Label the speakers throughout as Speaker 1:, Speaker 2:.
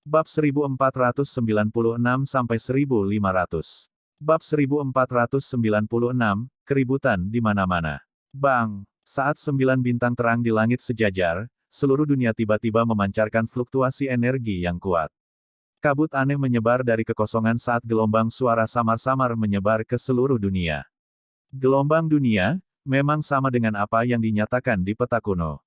Speaker 1: Bab 1496-1500. Bab 1496, keributan di mana-mana. Bang! Saat 9 bintang terang di langit sejajar, seluruh dunia tiba-tiba memancarkan fluktuasi energi yang kuat. Kabut aneh menyebar dari kekosongan saat gelombang suara samar-samar menyebar ke seluruh dunia. Gelombang dunia, memang sama dengan apa yang dinyatakan di peta kuno.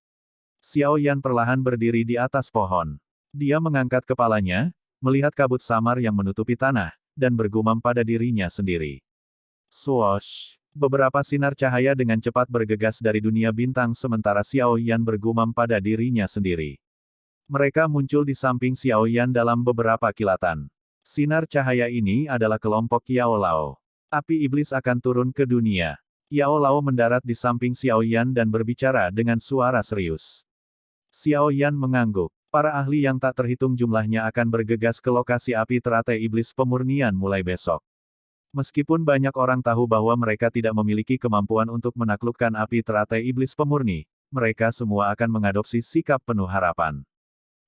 Speaker 1: Xiao Yan perlahan berdiri di atas pohon. Dia mengangkat kepalanya, melihat kabut samar yang menutupi tanah, dan bergumam pada dirinya sendiri. Swoosh! Beberapa sinar cahaya dengan cepat bergegas dari dunia bintang sementara Xiao Yan bergumam pada dirinya sendiri. Mereka muncul di samping Xiao Yan dalam beberapa kilatan. Sinar cahaya ini adalah kelompok Yao Lao. Api iblis akan turun ke dunia. Yao Lao mendarat di samping Xiao Yan dan berbicara dengan suara serius. Xiao Yan mengangguk. Para ahli yang tak terhitung jumlahnya akan bergegas ke lokasi api teratai iblis pemurnian mulai besok. Meskipun banyak orang tahu bahwa mereka tidak memiliki kemampuan untuk menaklukkan api teratai iblis pemurni, mereka semua akan mengadopsi sikap penuh harapan.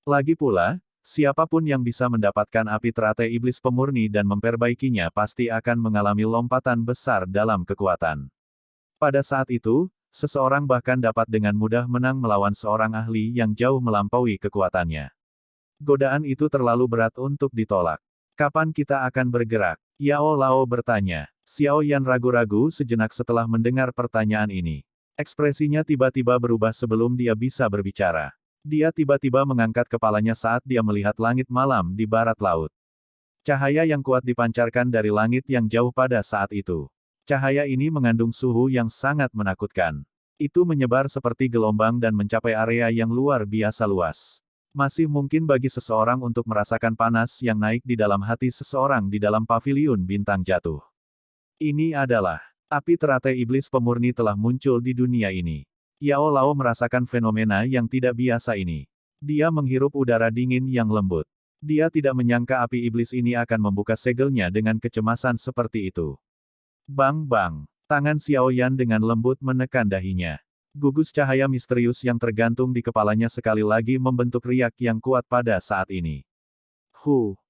Speaker 1: Lagi pula, siapapun yang bisa mendapatkan api teratai iblis pemurni dan memperbaikinya pasti akan mengalami lompatan besar dalam kekuatan. Pada saat itu, seseorang bahkan dapat dengan mudah menang melawan seorang ahli yang jauh melampaui kekuatannya. Godaan itu terlalu berat untuk ditolak. Kapan kita akan bergerak? Yao Lao bertanya. Xiao Yan ragu-ragu sejenak setelah mendengar pertanyaan ini. Ekspresinya tiba-tiba berubah sebelum dia bisa berbicara. Dia tiba-tiba mengangkat kepalanya saat dia melihat langit malam di barat laut. Cahaya yang kuat dipancarkan dari langit yang jauh pada saat itu. Cahaya ini mengandung suhu yang sangat menakutkan. Itu menyebar seperti gelombang dan mencapai area yang luar biasa luas. Masih mungkin bagi seseorang untuk merasakan panas yang naik di dalam hati seseorang di dalam paviliun bintang jatuh. Ini adalah api teratai iblis pemurni telah muncul di dunia ini. Yao Lao merasakan fenomena yang tidak biasa ini. Dia menghirup udara dingin yang lembut. Dia tidak menyangka api iblis ini akan membuka segelnya dengan kecemasan seperti itu. Bang-bang, tangan Xiao Yan dengan lembut menekan dahinya. Gugus cahaya misterius yang tergantung di kepalanya sekali lagi membentuk riak yang kuat pada saat ini.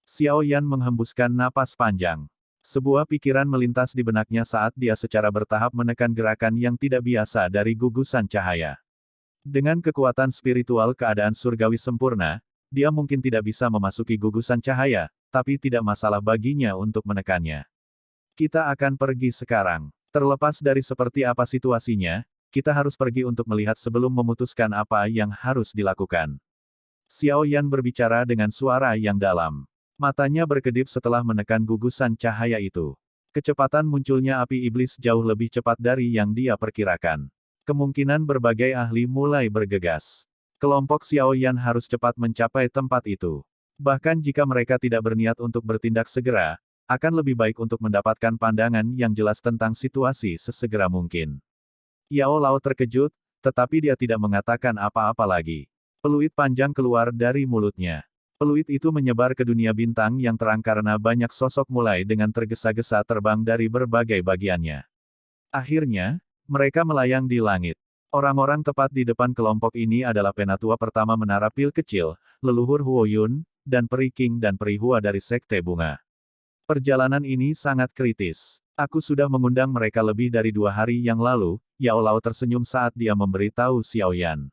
Speaker 1: Xiao Yan menghembuskan napas panjang. Sebuah pikiran melintas di benaknya saat dia secara bertahap menekan gerakan yang tidak biasa dari gugusan cahaya. Dengan kekuatan spiritual keadaan surgawi sempurna, dia mungkin tidak bisa memasuki gugusan cahaya, tapi tidak masalah baginya untuk menekannya. Kita akan pergi sekarang. Terlepas dari seperti apa situasinya, kita harus pergi untuk melihat sebelum memutuskan apa yang harus dilakukan. Xiao Yan berbicara dengan suara yang dalam. Matanya berkedip setelah menekan gugusan cahaya itu. Kecepatan munculnya api iblis jauh lebih cepat dari yang dia perkirakan. Kemungkinan berbagai ahli mulai bergegas. Kelompok Xiao Yan harus cepat mencapai tempat itu. Bahkan jika mereka tidak berniat untuk bertindak segera, akan lebih baik untuk mendapatkan pandangan yang jelas tentang situasi sesegera mungkin. Yao Lao terkejut, tetapi dia tidak mengatakan apa-apa lagi. Peluit panjang keluar dari mulutnya. Peluit itu menyebar ke dunia bintang yang terang karena banyak sosok mulai dengan tergesa-gesa terbang dari berbagai bagiannya. Akhirnya, mereka melayang di langit. Orang-orang tepat di depan kelompok ini adalah penatua pertama menara pil kecil, leluhur Huo Yun, dan Peri King dan Peri Hua dari Sekte Bunga. Perjalanan ini sangat kritis. Aku sudah mengundang mereka lebih dari 2 hari yang lalu, Yao Lao tersenyum saat dia memberitahu Xiao Yan.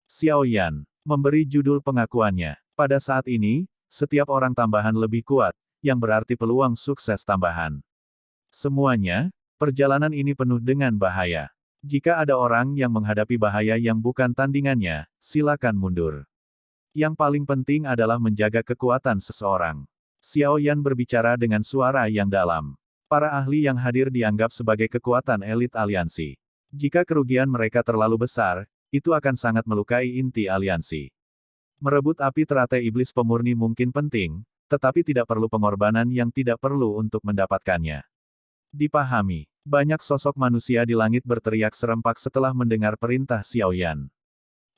Speaker 1: Xiao Yan memberi judul pengakuannya. Pada saat ini, setiap orang tambahan lebih kuat, yang berarti peluang sukses tambahan. Semuanya, perjalanan ini penuh dengan bahaya. Jika ada orang yang menghadapi bahaya yang bukan tandingannya, silakan mundur. Yang paling penting adalah menjaga kekuatan seseorang. Xiao Yan berbicara dengan suara yang dalam. Para ahli yang hadir dianggap sebagai kekuatan elit aliansi. Jika kerugian mereka terlalu besar, itu akan sangat melukai inti aliansi. Merebut api teratai iblis pemurni mungkin penting, tetapi tidak perlu pengorbanan yang tidak perlu untuk mendapatkannya. Dipahami, banyak sosok manusia di langit berteriak serempak setelah mendengar perintah Xiao Yan.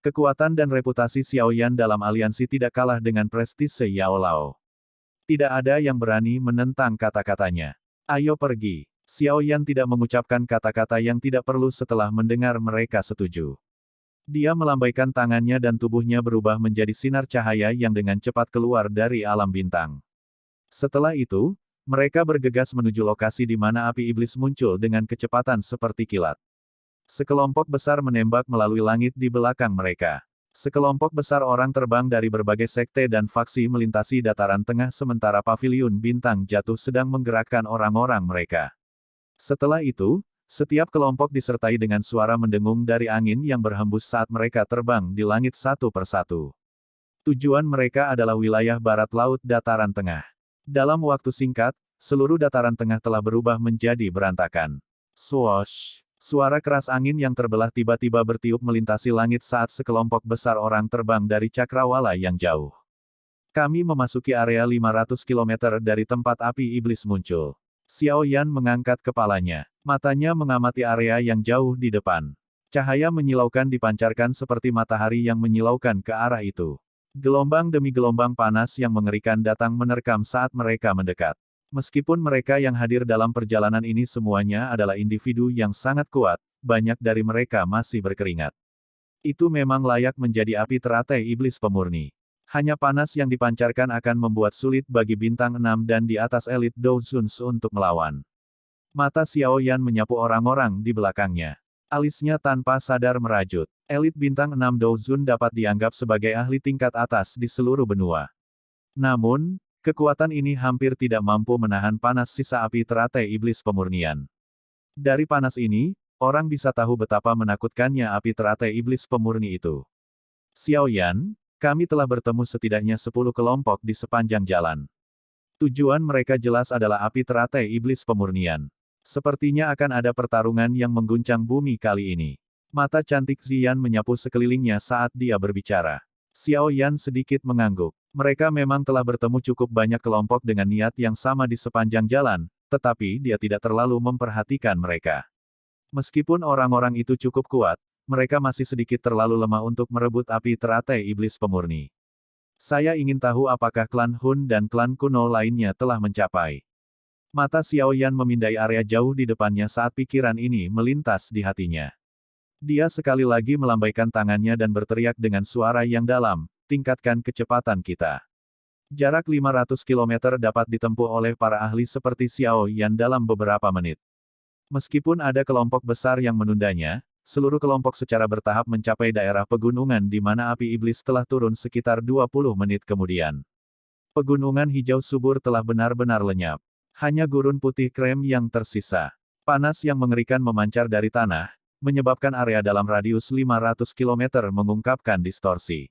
Speaker 1: Kekuatan dan reputasi Xiao Yan dalam aliansi tidak kalah dengan prestise Yao Lao. Tidak ada yang berani menentang kata-katanya. Ayo pergi. Xiao Yan tidak mengucapkan kata-kata yang tidak perlu setelah mendengar mereka setuju. Dia melambaikan tangannya dan tubuhnya berubah menjadi sinar cahaya yang dengan cepat keluar dari alam bintang. Setelah itu, mereka bergegas menuju lokasi di mana api iblis muncul dengan kecepatan seperti kilat. Sekelompok besar menembak melalui langit di belakang mereka. Sekelompok besar orang terbang dari berbagai sekte dan faksi melintasi dataran tengah sementara paviliun bintang jatuh sedang menggerakkan orang-orang mereka. Setelah itu, setiap kelompok disertai dengan suara mendengung dari angin yang berhembus saat mereka terbang di langit satu persatu. Tujuan mereka adalah wilayah barat laut dataran tengah. Dalam waktu singkat, seluruh dataran tengah telah berubah menjadi berantakan. Swoosh! Suara keras angin yang terbelah tiba-tiba bertiup melintasi langit saat sekelompok besar orang terbang dari cakrawala yang jauh. Kami memasuki area 500 km dari tempat api iblis muncul. Xiao Yan mengangkat kepalanya. Matanya mengamati area yang jauh di depan. Cahaya menyilaukan dipancarkan seperti matahari yang menyilaukan ke arah itu. Gelombang demi gelombang panas yang mengerikan datang menerkam saat mereka mendekat. Meskipun mereka yang hadir dalam perjalanan ini semuanya adalah individu yang sangat kuat, banyak dari mereka masih berkeringat. Itu memang layak menjadi api teratai iblis pemurni. Hanya panas yang dipancarkan akan membuat sulit bagi bintang 6 dan di atas elit Dozuns untuk melawan. Mata Xiao Yan menyapu orang-orang di belakangnya. Alisnya tanpa sadar merajut. Elit bintang 6 Dozun dapat dianggap sebagai ahli tingkat atas di seluruh benua. Namun, kekuatan ini hampir tidak mampu menahan panas sisa api teratai iblis pemurnian. Dari panas ini, orang bisa tahu betapa menakutkannya api teratai iblis pemurni itu. Xiao Yan, kami telah bertemu setidaknya 10 kelompok di sepanjang jalan. Tujuan mereka jelas adalah api teratai iblis pemurnian. Sepertinya akan ada pertarungan yang mengguncang bumi kali ini. Mata cantik Ziyan menyapu sekelilingnya saat dia berbicara. Xiao Yan sedikit mengangguk. Mereka memang telah bertemu cukup banyak kelompok dengan niat yang sama di sepanjang jalan, tetapi dia tidak terlalu memperhatikan mereka. Meskipun orang-orang itu cukup kuat, mereka masih sedikit terlalu lemah untuk merebut api teratai iblis pemurni. Saya ingin tahu apakah klan Hun dan klan kuno lainnya telah mencapai. Mata Xiao Yan memindai area jauh di depannya saat pikiran ini melintas di hatinya. Dia sekali lagi melambaikan tangannya dan berteriak dengan suara yang dalam, tingkatkan kecepatan kita. Jarak 500 km dapat ditempuh oleh para ahli seperti Xiao Yan dalam beberapa menit. Meskipun ada kelompok besar yang menundanya, seluruh kelompok secara bertahap mencapai daerah pegunungan di mana api iblis telah turun sekitar 20 menit kemudian. Pegunungan hijau subur telah benar-benar lenyap. Hanya gurun putih krem yang tersisa. Panas yang mengerikan memancar dari tanah, menyebabkan area dalam radius 500 km mengungkapkan distorsi.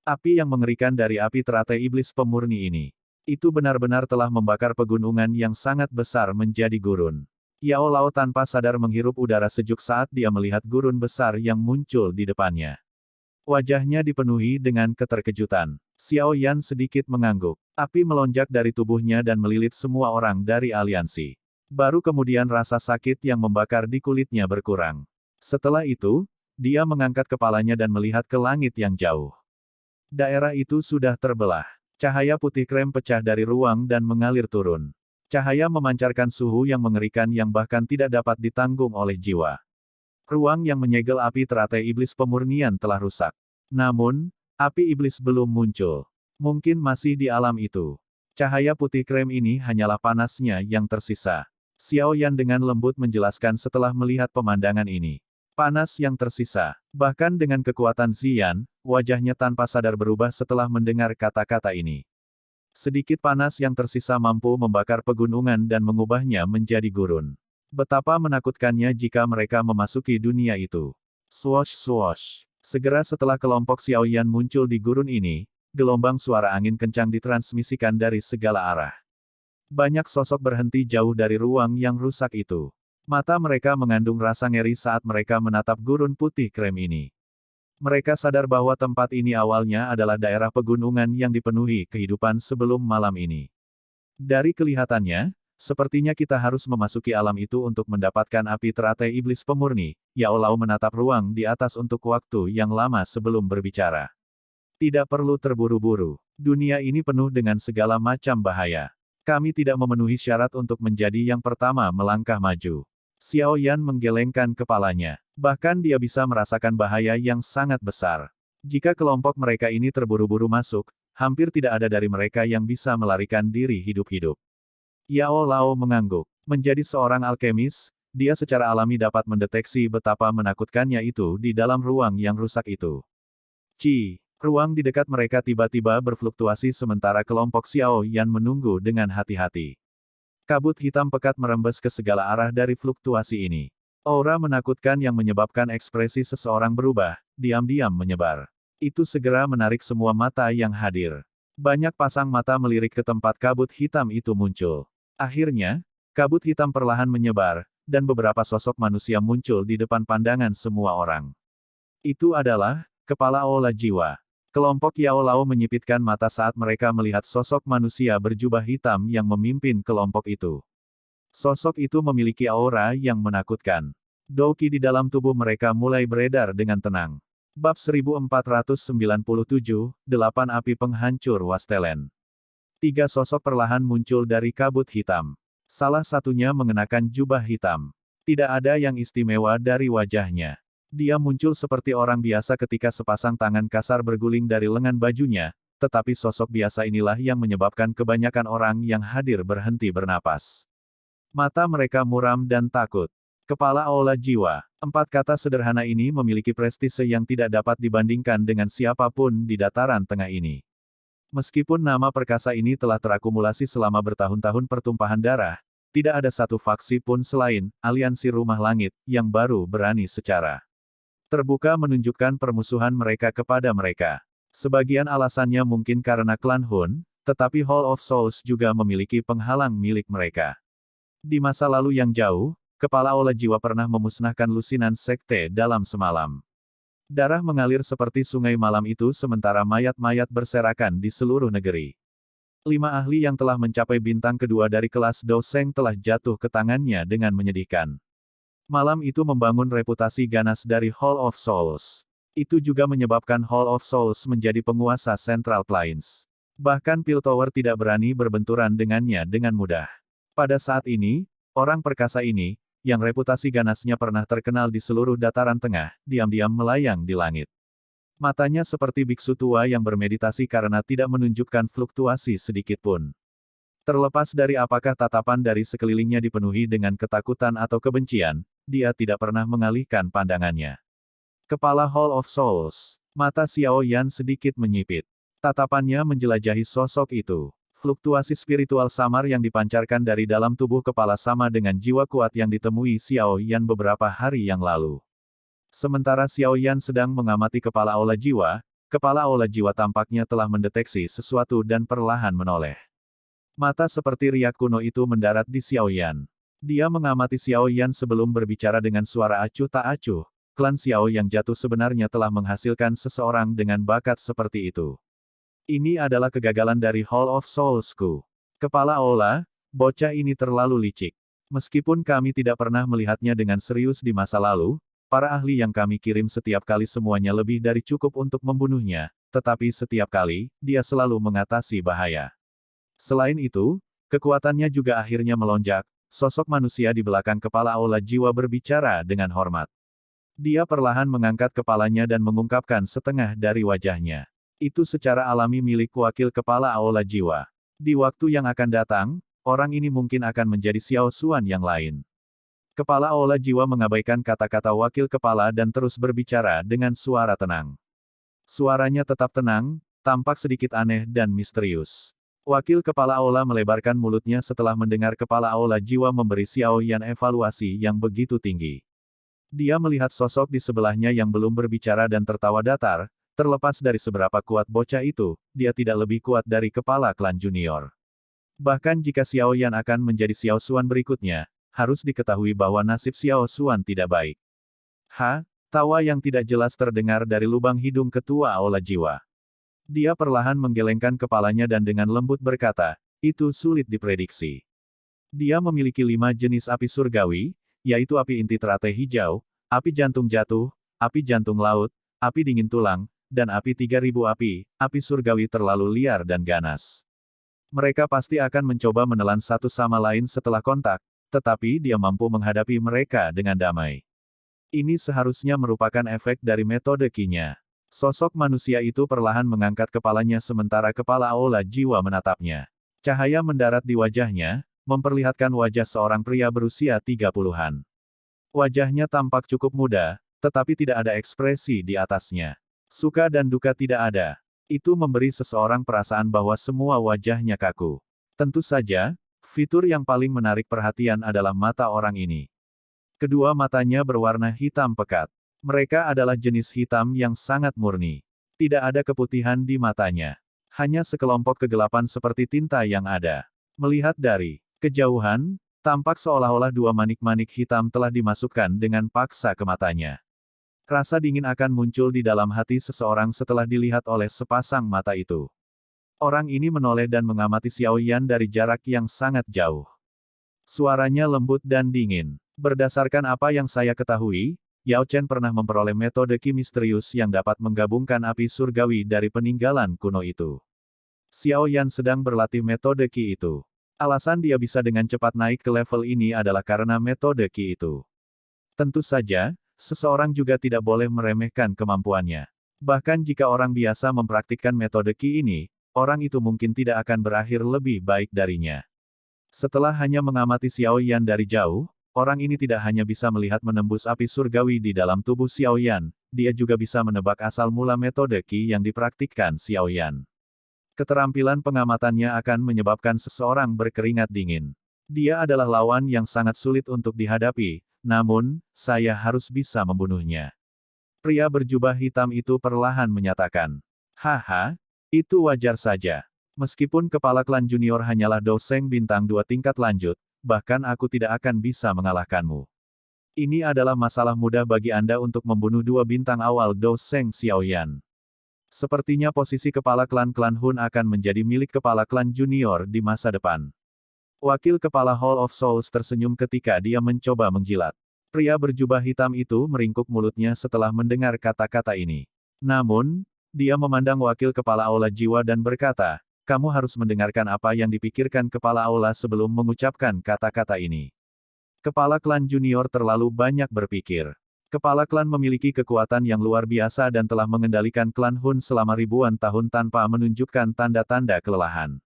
Speaker 1: Api yang mengerikan dari api teratai iblis pemurni ini. Itu benar-benar telah membakar pegunungan yang sangat besar menjadi gurun. Yao Lao tanpa sadar menghirup udara sejuk saat dia melihat gurun besar yang muncul di depannya. Wajahnya dipenuhi dengan keterkejutan. Xiao Yan sedikit mengangguk. Api melonjak dari tubuhnya dan melilit semua orang dari aliansi. Baru kemudian rasa sakit yang membakar di kulitnya berkurang. Setelah itu, dia mengangkat kepalanya dan melihat ke langit yang jauh. Daerah itu sudah terbelah. Cahaya putih krem pecah dari ruang dan mengalir turun. Cahaya memancarkan suhu yang mengerikan yang bahkan tidak dapat ditanggung oleh jiwa. Ruang yang menyegel api teratai iblis pemurnian telah rusak. Namun, api iblis belum muncul. Mungkin masih di alam itu. Cahaya putih krem ini hanyalah panasnya yang tersisa. Xiao Yan dengan lembut menjelaskan setelah melihat pemandangan ini. Panas yang tersisa. Bahkan dengan kekuatan Ziyan, wajahnya tanpa sadar berubah setelah mendengar kata-kata ini. Sedikit panas yang tersisa mampu membakar pegunungan dan mengubahnya menjadi gurun. Betapa menakutkannya jika mereka memasuki dunia itu. Swoosh swoosh. Segera setelah kelompok Xiao Yan muncul di gurun ini, gelombang suara angin kencang ditransmisikan dari segala arah. Banyak sosok berhenti jauh dari ruang yang rusak itu. Mata mereka mengandung rasa ngeri saat mereka menatap gurun putih krem ini. Mereka sadar bahwa tempat ini awalnya adalah daerah pegunungan yang dipenuhi kehidupan sebelum malam ini. Dari kelihatannya, sepertinya kita harus memasuki alam itu untuk mendapatkan api teratai iblis pemurni. Yao Lao menatap ruang di atas untuk waktu yang lama sebelum berbicara. Tidak perlu terburu-buru. Dunia ini penuh dengan segala macam bahaya. Kami tidak memenuhi syarat untuk menjadi yang pertama melangkah maju. Xiao Yan menggelengkan kepalanya. Bahkan dia bisa merasakan bahaya yang sangat besar. Jika kelompok mereka ini terburu-buru masuk, hampir tidak ada dari mereka yang bisa melarikan diri hidup-hidup. Yao Lao mengangguk. Menjadi seorang alkemis, dia secara alami dapat mendeteksi betapa menakutkannya itu di dalam ruang yang rusak itu. Ruang di dekat mereka tiba-tiba berfluktuasi sementara kelompok Xiao Yan menunggu dengan hati-hati. Kabut hitam pekat merembes ke segala arah dari fluktuasi ini. Aura menakutkan yang menyebabkan ekspresi seseorang berubah, diam-diam menyebar. Itu segera menarik semua mata yang hadir. Banyak pasang mata melirik ke tempat kabut hitam itu muncul. Akhirnya, kabut hitam perlahan menyebar, dan beberapa sosok manusia muncul di depan pandangan semua orang. Itu adalah kepala Aula Jiwa. Kelompok Yao Lao menyipitkan mata saat mereka melihat sosok manusia berjubah hitam yang memimpin kelompok itu. Sosok itu memiliki aura yang menakutkan. Doqi di dalam tubuh mereka mulai beredar dengan tenang. Bab 1497, 8 Api Penghancur Wastelen. 3 sosok perlahan muncul dari kabut hitam. Salah satunya mengenakan jubah hitam. Tidak ada yang istimewa dari wajahnya. Dia muncul seperti orang biasa ketika sepasang tangan kasar berguling dari lengan bajunya, tetapi sosok biasa inilah yang menyebabkan kebanyakan orang yang hadir berhenti bernapas. Mata mereka muram dan takut. Kepala Aula Jiwa. 4 kata sederhana ini memiliki prestise yang tidak dapat dibandingkan dengan siapapun di dataran tengah ini. Meskipun nama perkasa ini telah terakumulasi selama bertahun-tahun pertumpahan darah, tidak ada satu faksi pun selain Aliansi Rumah Langit yang baru berani secara terbuka menunjukkan permusuhan mereka kepada mereka. Sebagian alasannya mungkin karena klan Hun, tetapi Hall of Souls juga memiliki penghalang milik mereka. Di masa lalu yang jauh, kepala Aula Jiwa pernah memusnahkan lusinan sekte dalam semalam. Darah mengalir seperti sungai malam itu sementara mayat-mayat berserakan di seluruh negeri. 5 ahli yang telah mencapai bintang kedua dari kelas Do Seng telah jatuh ke tangannya dengan menyedihkan. Malam itu membangun reputasi ganas dari Hall of Souls. Itu juga menyebabkan Hall of Souls menjadi penguasa Central Plains. Bahkan Piltover tidak berani berbenturan dengannya dengan mudah. Pada saat ini, orang perkasa ini, yang reputasi ganasnya pernah terkenal di seluruh dataran tengah, diam-diam melayang di langit. Matanya seperti biksu tua yang bermeditasi karena tidak menunjukkan fluktuasi sedikitpun. Terlepas dari apakah tatapan dari sekelilingnya dipenuhi dengan ketakutan atau kebencian, dia tidak pernah mengalihkan pandangannya. Kepala Hall of Souls. Mata Xiao Yan sedikit menyipit. Tatapannya menjelajahi sosok itu. Fluktuasi spiritual samar yang dipancarkan dari dalam tubuh kepala sama dengan jiwa kuat yang ditemui Xiao Yan beberapa hari yang lalu. Sementara Xiao Yan sedang mengamati kepala Aula Jiwa tampaknya telah mendeteksi sesuatu dan perlahan menoleh. Mata seperti riak kuno itu mendarat di Xiao Yan. Dia mengamati Xiao Yan sebelum berbicara dengan suara acuh tak acuh. Klan Xiao yang jatuh sebenarnya telah menghasilkan seseorang dengan bakat seperti itu. Ini adalah kegagalan dari Hall of Soulsku. Kepala Aula, bocah ini terlalu licik. Meskipun kami tidak pernah melihatnya dengan serius di masa lalu, para ahli yang kami kirim setiap kali semuanya lebih dari cukup untuk membunuhnya, tetapi setiap kali, dia selalu mengatasi bahaya. Selain itu, kekuatannya juga akhirnya melonjak. Sosok manusia di belakang kepala Aula Jiwa berbicara dengan hormat. Dia perlahan mengangkat kepalanya dan mengungkapkan setengah dari wajahnya. Itu secara alami milik wakil kepala Aula Jiwa. Di waktu yang akan datang, orang ini mungkin akan menjadi Xiao Xuan yang lain. Kepala Aula Jiwa mengabaikan kata-kata wakil kepala dan terus berbicara dengan suara tenang. Suaranya tetap tenang, tampak sedikit aneh dan misterius. Wakil kepala Aula melebarkan mulutnya setelah mendengar kepala Aula Jiwa memberi Xiao Yan evaluasi yang begitu tinggi. Dia melihat sosok di sebelahnya yang belum berbicara dan tertawa datar. Terlepas dari seberapa kuat bocah itu, dia tidak lebih kuat dari kepala klan junior. Bahkan jika Xiao Yan akan menjadi Xiao Xuan berikutnya, harus diketahui bahwa nasib Xiao Xuan tidak baik. Tawa yang tidak jelas terdengar dari lubang hidung ketua Aula Jiwa. Dia perlahan menggelengkan kepalanya dan dengan lembut berkata, itu sulit diprediksi. Dia memiliki 5 jenis api surgawi, yaitu api inti teratai hijau, api jantung jatuh, api jantung laut, api dingin tulang, dan api 3000 api surgawi terlalu liar dan ganas. Mereka pasti akan mencoba menelan satu sama lain setelah kontak, tetapi dia mampu menghadapi mereka dengan damai. Ini seharusnya merupakan efek dari metode Qi-nya. Sosok manusia itu perlahan mengangkat kepalanya sementara kepala aula jiwa menatapnya. Cahaya mendarat di wajahnya, memperlihatkan wajah seorang pria berusia 30-an. Wajahnya tampak cukup muda, tetapi tidak ada ekspresi di atasnya. Suka dan duka tidak ada. Itu memberi seseorang perasaan bahwa semua wajahnya kaku. Tentu saja, fitur yang paling menarik perhatian adalah mata orang ini. Kedua matanya berwarna hitam pekat. Mereka adalah jenis hitam yang sangat murni. Tidak ada keputihan di matanya. Hanya sekelompok kegelapan seperti tinta yang ada. Melihat dari kejauhan, tampak seolah-olah dua manik-manik hitam telah dimasukkan dengan paksa ke matanya. Rasa dingin akan muncul di dalam hati seseorang setelah dilihat oleh sepasang mata itu. Orang ini menoleh dan mengamati Xiao Yan dari jarak yang sangat jauh. Suaranya lembut dan dingin. Berdasarkan apa yang saya ketahui, Yao Chen pernah memperoleh metode Qi misterius yang dapat menggabungkan api surgawi dari peninggalan kuno itu. Xiao Yan sedang berlatih metode Qi itu. Alasan dia bisa dengan cepat naik ke level ini adalah karena metode Qi itu. Tentu saja, seseorang juga tidak boleh meremehkan kemampuannya. Bahkan jika orang biasa mempraktikkan metode Qi ini, orang itu mungkin tidak akan berakhir lebih baik darinya. Setelah hanya mengamati Xiao Yan dari jauh, orang ini tidak hanya bisa melihat menembus api surgawi di dalam tubuh Xiao Yan, dia juga bisa menebak asal mula metode Qi yang dipraktikkan Xiao Yan. Keterampilan pengamatannya akan menyebabkan seseorang berkeringat dingin. Dia adalah lawan yang sangat sulit untuk dihadapi, namun, saya harus bisa membunuhnya. Pria berjubah hitam itu perlahan menyatakan. Haha, itu wajar saja. Meskipun kepala klan junior hanyalah Doseng bintang 2 tingkat lanjut, bahkan aku tidak akan bisa mengalahkanmu. Ini adalah masalah mudah bagi Anda untuk membunuh 2 bintang awal Doseng Xiaoyan. Sepertinya posisi kepala klan-klan Hun akan menjadi milik kepala klan junior di masa depan. Wakil kepala Hall of Souls tersenyum ketika dia mencoba menjilat. Pria berjubah hitam itu meringkuk mulutnya setelah mendengar kata-kata ini. Namun, dia memandang wakil kepala aula jiwa dan berkata, kamu harus mendengarkan apa yang dipikirkan kepala aula sebelum mengucapkan kata-kata ini. Kepala klan junior terlalu banyak berpikir. Kepala klan memiliki kekuatan yang luar biasa dan telah mengendalikan klan Hun selama ribuan tahun tanpa menunjukkan tanda-tanda kelelahan.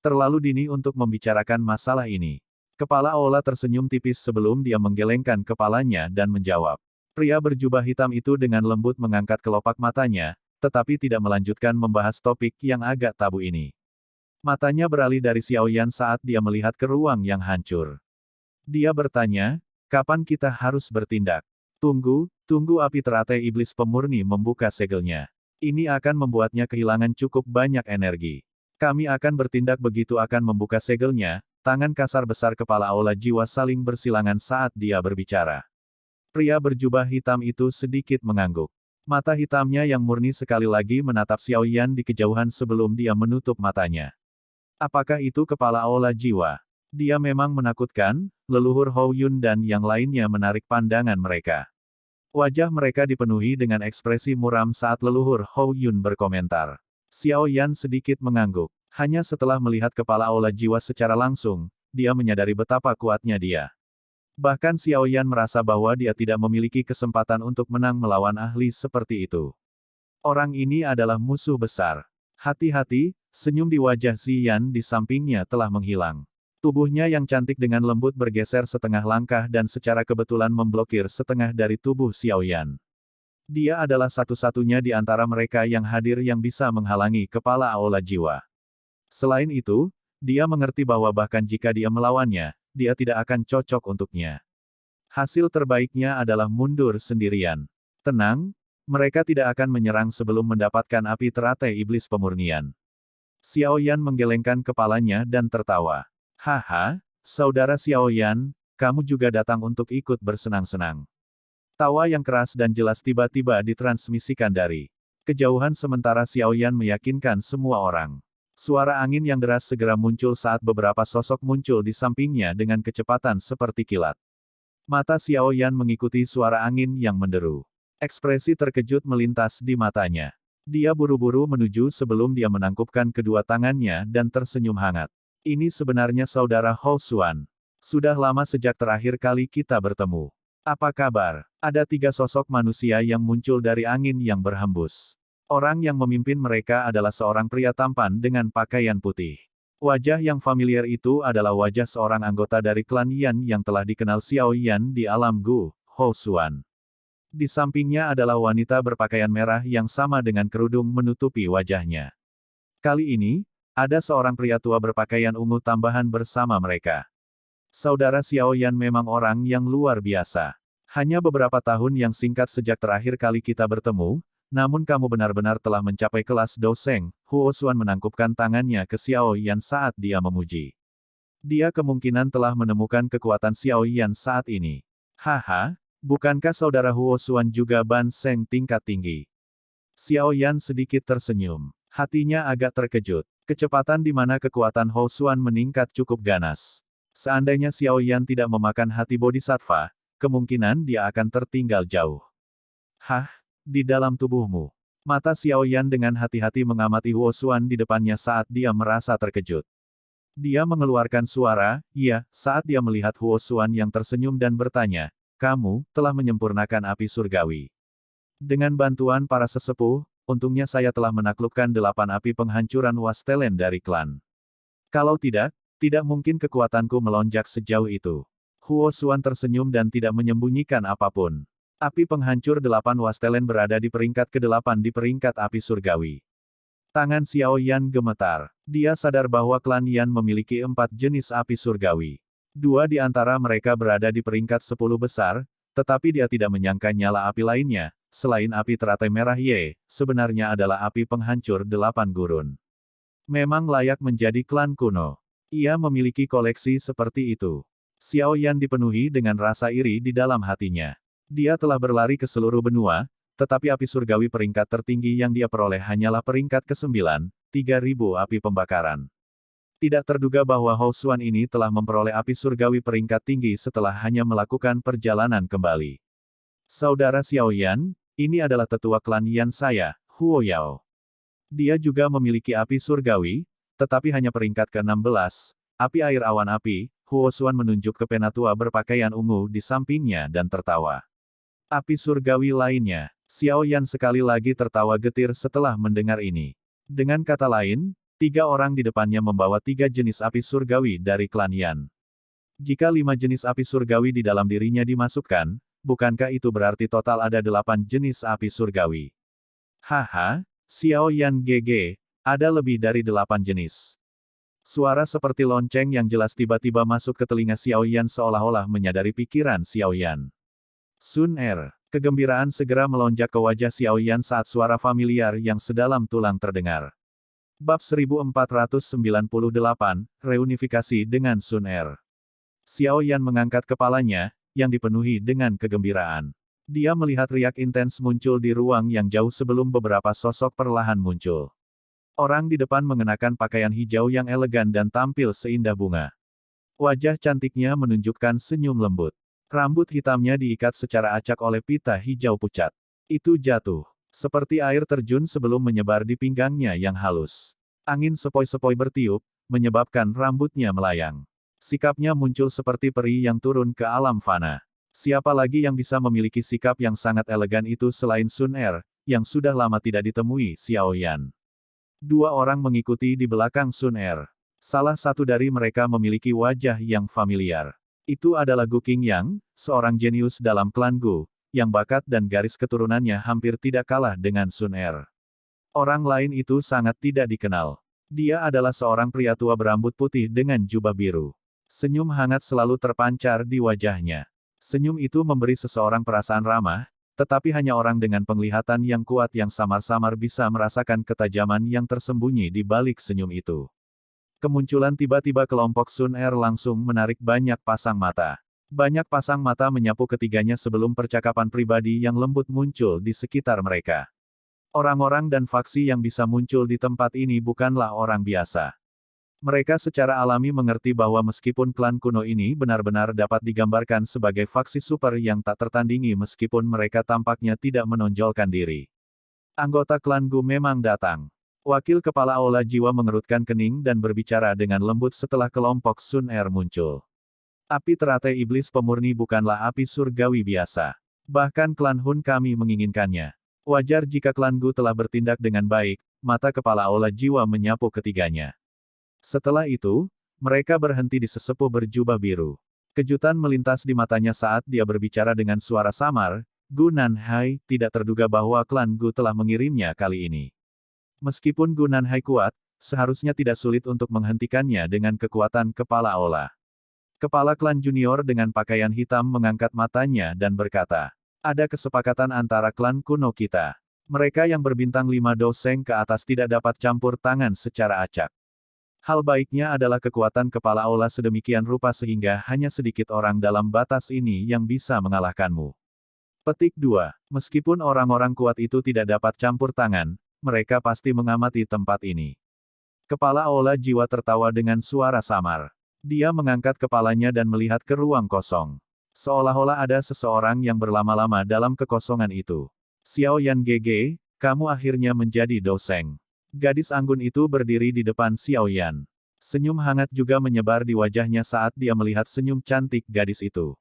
Speaker 1: Terlalu dini untuk membicarakan masalah ini. Kepala aula tersenyum tipis sebelum dia menggelengkan kepalanya dan menjawab. Pria berjubah hitam itu dengan lembut mengangkat kelopak matanya, tetapi tidak melanjutkan membahas topik yang agak tabu ini. Matanya beralih dari Xiao Yan saat dia melihat ke ruang yang hancur. Dia bertanya, kapan kita harus bertindak? Tunggu api teratai iblis pemurni membuka segelnya. Ini akan membuatnya kehilangan cukup banyak energi. Kami akan bertindak begitu akan membuka segelnya, tangan kasar besar kepala aula jiwa saling bersilangan saat dia berbicara. Pria berjubah hitam itu sedikit mengangguk. Mata hitamnya yang murni sekali lagi menatap Xiao Yan di kejauhan sebelum dia menutup matanya. Apakah itu kepala aula jiwa? Dia memang menakutkan, leluhur Hou Yun dan yang lainnya menarik pandangan mereka. Wajah mereka dipenuhi dengan ekspresi muram saat leluhur Hou Yun berkomentar. Xiao Yan sedikit mengangguk. Hanya setelah melihat kepala aula jiwa secara langsung, dia menyadari betapa kuatnya dia. Bahkan Xiao Yan merasa bahwa dia tidak memiliki kesempatan untuk menang melawan ahli seperti itu. Orang ini adalah musuh besar. Hati-hati, senyum di wajah Ziyan di sampingnya telah menghilang. Tubuhnya yang cantik dengan lembut bergeser setengah langkah dan secara kebetulan memblokir setengah dari tubuh Xiao Yan. Dia adalah satu-satunya di antara mereka yang hadir yang bisa menghalangi kepala aula jiwa. Selain itu, dia mengerti bahwa bahkan jika dia melawannya, dia tidak akan cocok untuknya. Hasil terbaiknya adalah mundur sendirian. Tenang, mereka tidak akan menyerang sebelum mendapatkan api teratai iblis pemurnian. Xiao Yan menggelengkan kepalanya dan tertawa. Haha, saudara Xiao Yan, kamu juga datang untuk ikut bersenang-senang. Tawa yang keras dan jelas tiba-tiba ditransmisikan dari kejauhan sementara Xiao Yan meyakinkan semua orang. Suara angin yang deras segera muncul saat beberapa sosok muncul di sampingnya dengan kecepatan seperti kilat. Mata Xiao Yan mengikuti suara angin yang menderu. Ekspresi terkejut melintas di matanya. Dia buru-buru menuju sebelum dia menangkupkan kedua tangannya dan tersenyum hangat. Ini sebenarnya saudara Hou Xuan. Sudah lama sejak terakhir kali kita bertemu. Apa kabar? Ada 3 sosok manusia yang muncul dari angin yang berhembus. Orang yang memimpin mereka adalah seorang pria tampan dengan pakaian putih. Wajah yang familiar itu adalah wajah seorang anggota dari klan Yan yang telah dikenal Xiao Yan di alam Gu, Hou Xuan. Di sampingnya adalah wanita berpakaian merah yang sama dengan kerudung menutupi wajahnya. Kali ini, ada seorang pria tua berpakaian ungu tambahan bersama mereka. Saudara Xiao Yan memang orang yang luar biasa. Hanya beberapa tahun yang singkat sejak terakhir kali kita bertemu, namun kamu benar-benar telah mencapai kelas Douseng. Huo Xuan menangkupkan tangannya ke Xiao Yan saat dia memuji. Dia kemungkinan telah menemukan kekuatan Xiao Yan saat ini. Haha, bukankah saudara Huo Xuan juga Ban Seng tingkat tinggi? Xiao Yan sedikit tersenyum. Hatinya agak terkejut. Kecepatan di mana kekuatan Huo Xuan meningkat cukup ganas. Seandainya Xiao Yan tidak memakan hati bodhisattva, kemungkinan dia akan tertinggal jauh. Hah? Di dalam tubuhmu. Mata Xiao Yan dengan hati-hati mengamati Huo Xuan di depannya saat dia merasa terkejut. Dia mengeluarkan suara, "Iya," saat dia melihat Huo Xuan yang tersenyum dan bertanya, "Kamu telah menyempurnakan api surgawi." Dengan bantuan para sesepuh, untungnya saya telah menaklukkan 8 api penghancuran Wastelen dari klan. Kalau tidak mungkin kekuatanku melonjak sejauh itu. Huo Xuan tersenyum dan tidak menyembunyikan apapun. Api penghancur 8 Wastelen berada di peringkat ke-8 di peringkat api surgawi. Tangan Xiao Yan gemetar. Dia sadar bahwa klan Yan memiliki 4 jenis api surgawi. 2 di antara mereka berada di peringkat 10 besar, tetapi dia tidak menyangka nyala api lainnya, selain api teratai merah Ye, sebenarnya adalah api penghancur 8 gurun. Memang layak menjadi klan kuno. Ia memiliki koleksi seperti itu. Xiao Yan dipenuhi dengan rasa iri di dalam hatinya. Dia telah berlari ke seluruh benua, tetapi api surgawi peringkat tertinggi yang dia peroleh hanyalah peringkat ke-9, 3000 api pembakaran. Tidak terduga bahwa Hou Xuan ini telah memperoleh api surgawi peringkat tinggi setelah hanya melakukan perjalanan kembali. Saudara Xiao Yan, ini adalah tetua klan Yan saya, Huo Yao. Dia juga memiliki api surgawi, tetapi hanya peringkat ke-16, api air awan api. Huo Xuan menunjuk ke penatua berpakaian ungu di sampingnya dan tertawa. Api surgawi lainnya. Xiao Yan sekali lagi tertawa getir setelah mendengar ini. Dengan kata lain, 3 orang di depannya membawa 3 jenis api surgawi dari klan Yan. Jika 5 jenis api surgawi di dalam dirinya dimasukkan, bukankah itu berarti total ada 8 jenis api surgawi? Haha, Xiao Yan GG, ada lebih dari 8 jenis. Suara seperti lonceng yang jelas tiba-tiba masuk ke telinga Xiao Yan seolah-olah menyadari pikiran Xiao Yan. Sun Er. Kegembiraan segera melonjak ke wajah Xiao Yan saat suara familiar yang sedalam tulang terdengar. Bab 1498, Reunifikasi dengan Sun Er. Xiao Yan mengangkat kepalanya, yang dipenuhi dengan kegembiraan. Dia melihat riak intens muncul di ruang yang jauh sebelum beberapa sosok perlahan muncul. Orang di depan mengenakan pakaian hijau yang elegan dan tampil seindah bunga. Wajah cantiknya menunjukkan senyum lembut. Rambut hitamnya diikat secara acak oleh pita hijau pucat. Itu jatuh, seperti air terjun sebelum menyebar di pinggangnya yang halus. Angin sepoi-sepoi bertiup, menyebabkan rambutnya melayang. Sikapnya muncul seperti peri yang turun ke alam fana. Siapa lagi yang bisa memiliki sikap yang sangat elegan itu selain Sun Er, yang sudah lama tidak ditemui Xiao Yan. 2 orang mengikuti di belakang Sun Er. Salah satu dari mereka memiliki wajah yang familiar. Itu adalah Gu Qingyang, seorang jenius dalam klan Gu, yang bakat dan garis keturunannya hampir tidak kalah dengan Sun Er. Orang lain itu sangat tidak dikenal. Dia adalah seorang pria tua berambut putih dengan jubah biru. Senyum hangat selalu terpancar di wajahnya. Senyum itu memberi seseorang perasaan ramah, tetapi hanya orang dengan penglihatan yang kuat yang samar-samar bisa merasakan ketajaman yang tersembunyi di balik senyum itu. Kemunculan tiba-tiba kelompok Sun Er langsung menarik banyak pasang mata. Banyak pasang mata menyapu ketiganya sebelum percakapan pribadi yang lembut muncul di sekitar mereka. Orang-orang dan faksi yang bisa muncul di tempat ini bukanlah orang biasa. Mereka secara alami mengerti bahwa meskipun klan kuno ini benar-benar dapat digambarkan sebagai faksi super yang tak tertandingi meskipun mereka tampaknya tidak menonjolkan diri. Anggota klan Gu memang datang. Wakil kepala Aula Jiwa mengerutkan kening dan berbicara dengan lembut setelah kelompok Sun Er muncul. Api teratai iblis pemurni bukanlah api surgawi biasa. Bahkan klan Hun kami menginginkannya. Wajar jika klan Gu telah bertindak dengan baik, mata kepala Aula Jiwa menyapu ketiganya. Setelah itu, mereka berhenti di sesepuh berjubah biru. Kejutan melintas di matanya saat dia berbicara dengan suara samar, Gu Nanhai, tidak terduga bahwa klan Gu telah mengirimnya kali ini. Meskipun Gu Nanhai kuat, seharusnya tidak sulit untuk menghentikannya dengan kekuatan kepala Aula. Kepala klan junior dengan pakaian hitam mengangkat matanya dan berkata, ada kesepakatan antara klan kuno kita. Mereka yang berbintang 5 doseng ke atas tidak dapat campur tangan secara acak. Hal baiknya adalah kekuatan kepala Aula sedemikian rupa sehingga hanya sedikit orang dalam batas ini yang bisa mengalahkanmu. Petik 2. Meskipun orang-orang kuat itu tidak dapat campur tangan, mereka pasti mengamati tempat ini. Kepala Aula Jiwa tertawa dengan suara samar. Dia mengangkat kepalanya dan melihat ke ruang kosong. Seolah-olah ada seseorang yang berlama-lama dalam kekosongan itu. Xiao Yan Gege, kamu akhirnya menjadi doseng. Gadis anggun itu berdiri di depan Xiao Yan. Senyum hangat juga menyebar di wajahnya saat dia melihat senyum cantik gadis itu.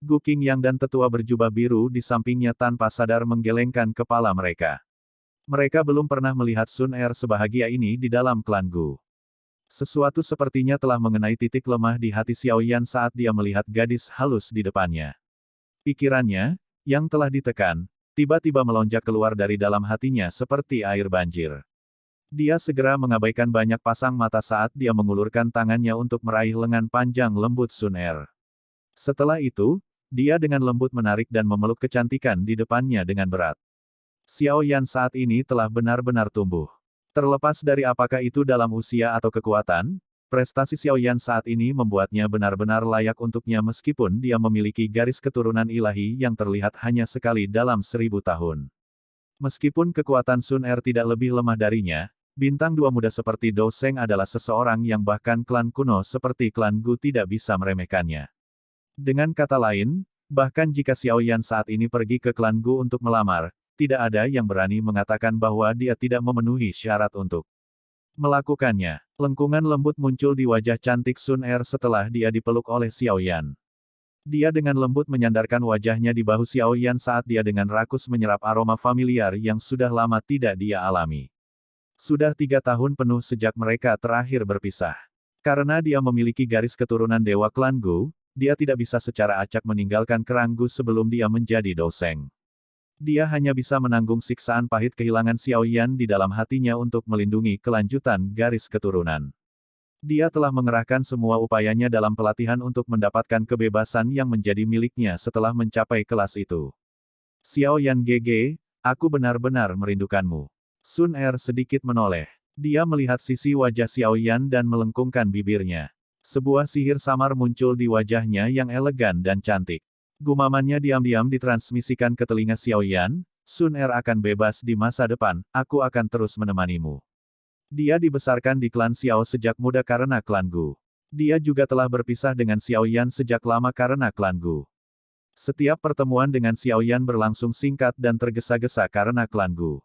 Speaker 1: Gu Qingyang dan tetua berjubah biru di sampingnya tanpa sadar menggelengkan kepala mereka. Mereka belum pernah melihat Sun Er sebahagia ini di dalam klan Gu. Sesuatu sepertinya telah mengenai titik lemah di hati Xiao Yan saat dia melihat gadis halus di depannya. Pikirannya, yang telah ditekan, tiba-tiba melonjak keluar dari dalam hatinya seperti air banjir. Dia segera mengabaikan banyak pasang mata saat dia mengulurkan tangannya untuk meraih lengan panjang lembut Sun Er. Setelah itu, dia dengan lembut menarik dan memeluk kecantikan di depannya dengan berat. Xiao Yan saat ini telah benar-benar tumbuh. Terlepas dari apakah itu dalam usia atau kekuatan, prestasi Xiao Yan saat ini membuatnya benar-benar layak untuknya meskipun dia memiliki garis keturunan ilahi yang terlihat hanya sekali dalam 1000 tahun. Meskipun kekuatan Sun Er tidak lebih lemah darinya, bintang 2 muda seperti Dou Seng adalah seseorang yang bahkan klan kuno seperti klan Gu tidak bisa meremehkannya. Dengan kata lain, bahkan jika Xiao Yan saat ini pergi ke klan Gu untuk melamar, tidak ada yang berani mengatakan bahwa dia tidak memenuhi syarat untuk melakukannya. Lengkungan lembut muncul di wajah cantik Sun Er setelah dia dipeluk oleh Xiao Yan. Dia dengan lembut menyandarkan wajahnya di bahu Xiao Yan saat dia dengan rakus menyerap aroma familiar yang sudah lama tidak dia alami. Sudah 3 tahun penuh sejak mereka terakhir berpisah. Karena dia memiliki garis keturunan Dewa Klan Gu, dia tidak bisa secara acak meninggalkan kerang Gu sebelum dia menjadi doseng. Dia hanya bisa menanggung siksaan pahit kehilangan Xiao Yan di dalam hatinya untuk melindungi kelanjutan garis keturunan. Dia telah mengerahkan semua upayanya dalam pelatihan untuk mendapatkan kebebasan yang menjadi miliknya setelah mencapai kelas itu. Xiao Yan Gege, aku benar-benar merindukanmu. Sun Er sedikit menoleh. Dia melihat sisi wajah Xiao Yan dan melengkungkan bibirnya. Sebuah sihir samar muncul di wajahnya yang elegan dan cantik. Gumamannya diam-diam ditransmisikan ke telinga Xiao Yan, Sun Er akan bebas di masa depan, aku akan terus menemanimu. Dia dibesarkan di klan Xiao sejak muda karena klan Gu. Dia juga telah berpisah dengan Xiao Yan sejak lama karena klan Gu. Setiap pertemuan dengan Xiao Yan berlangsung singkat dan tergesa-gesa karena klan Gu.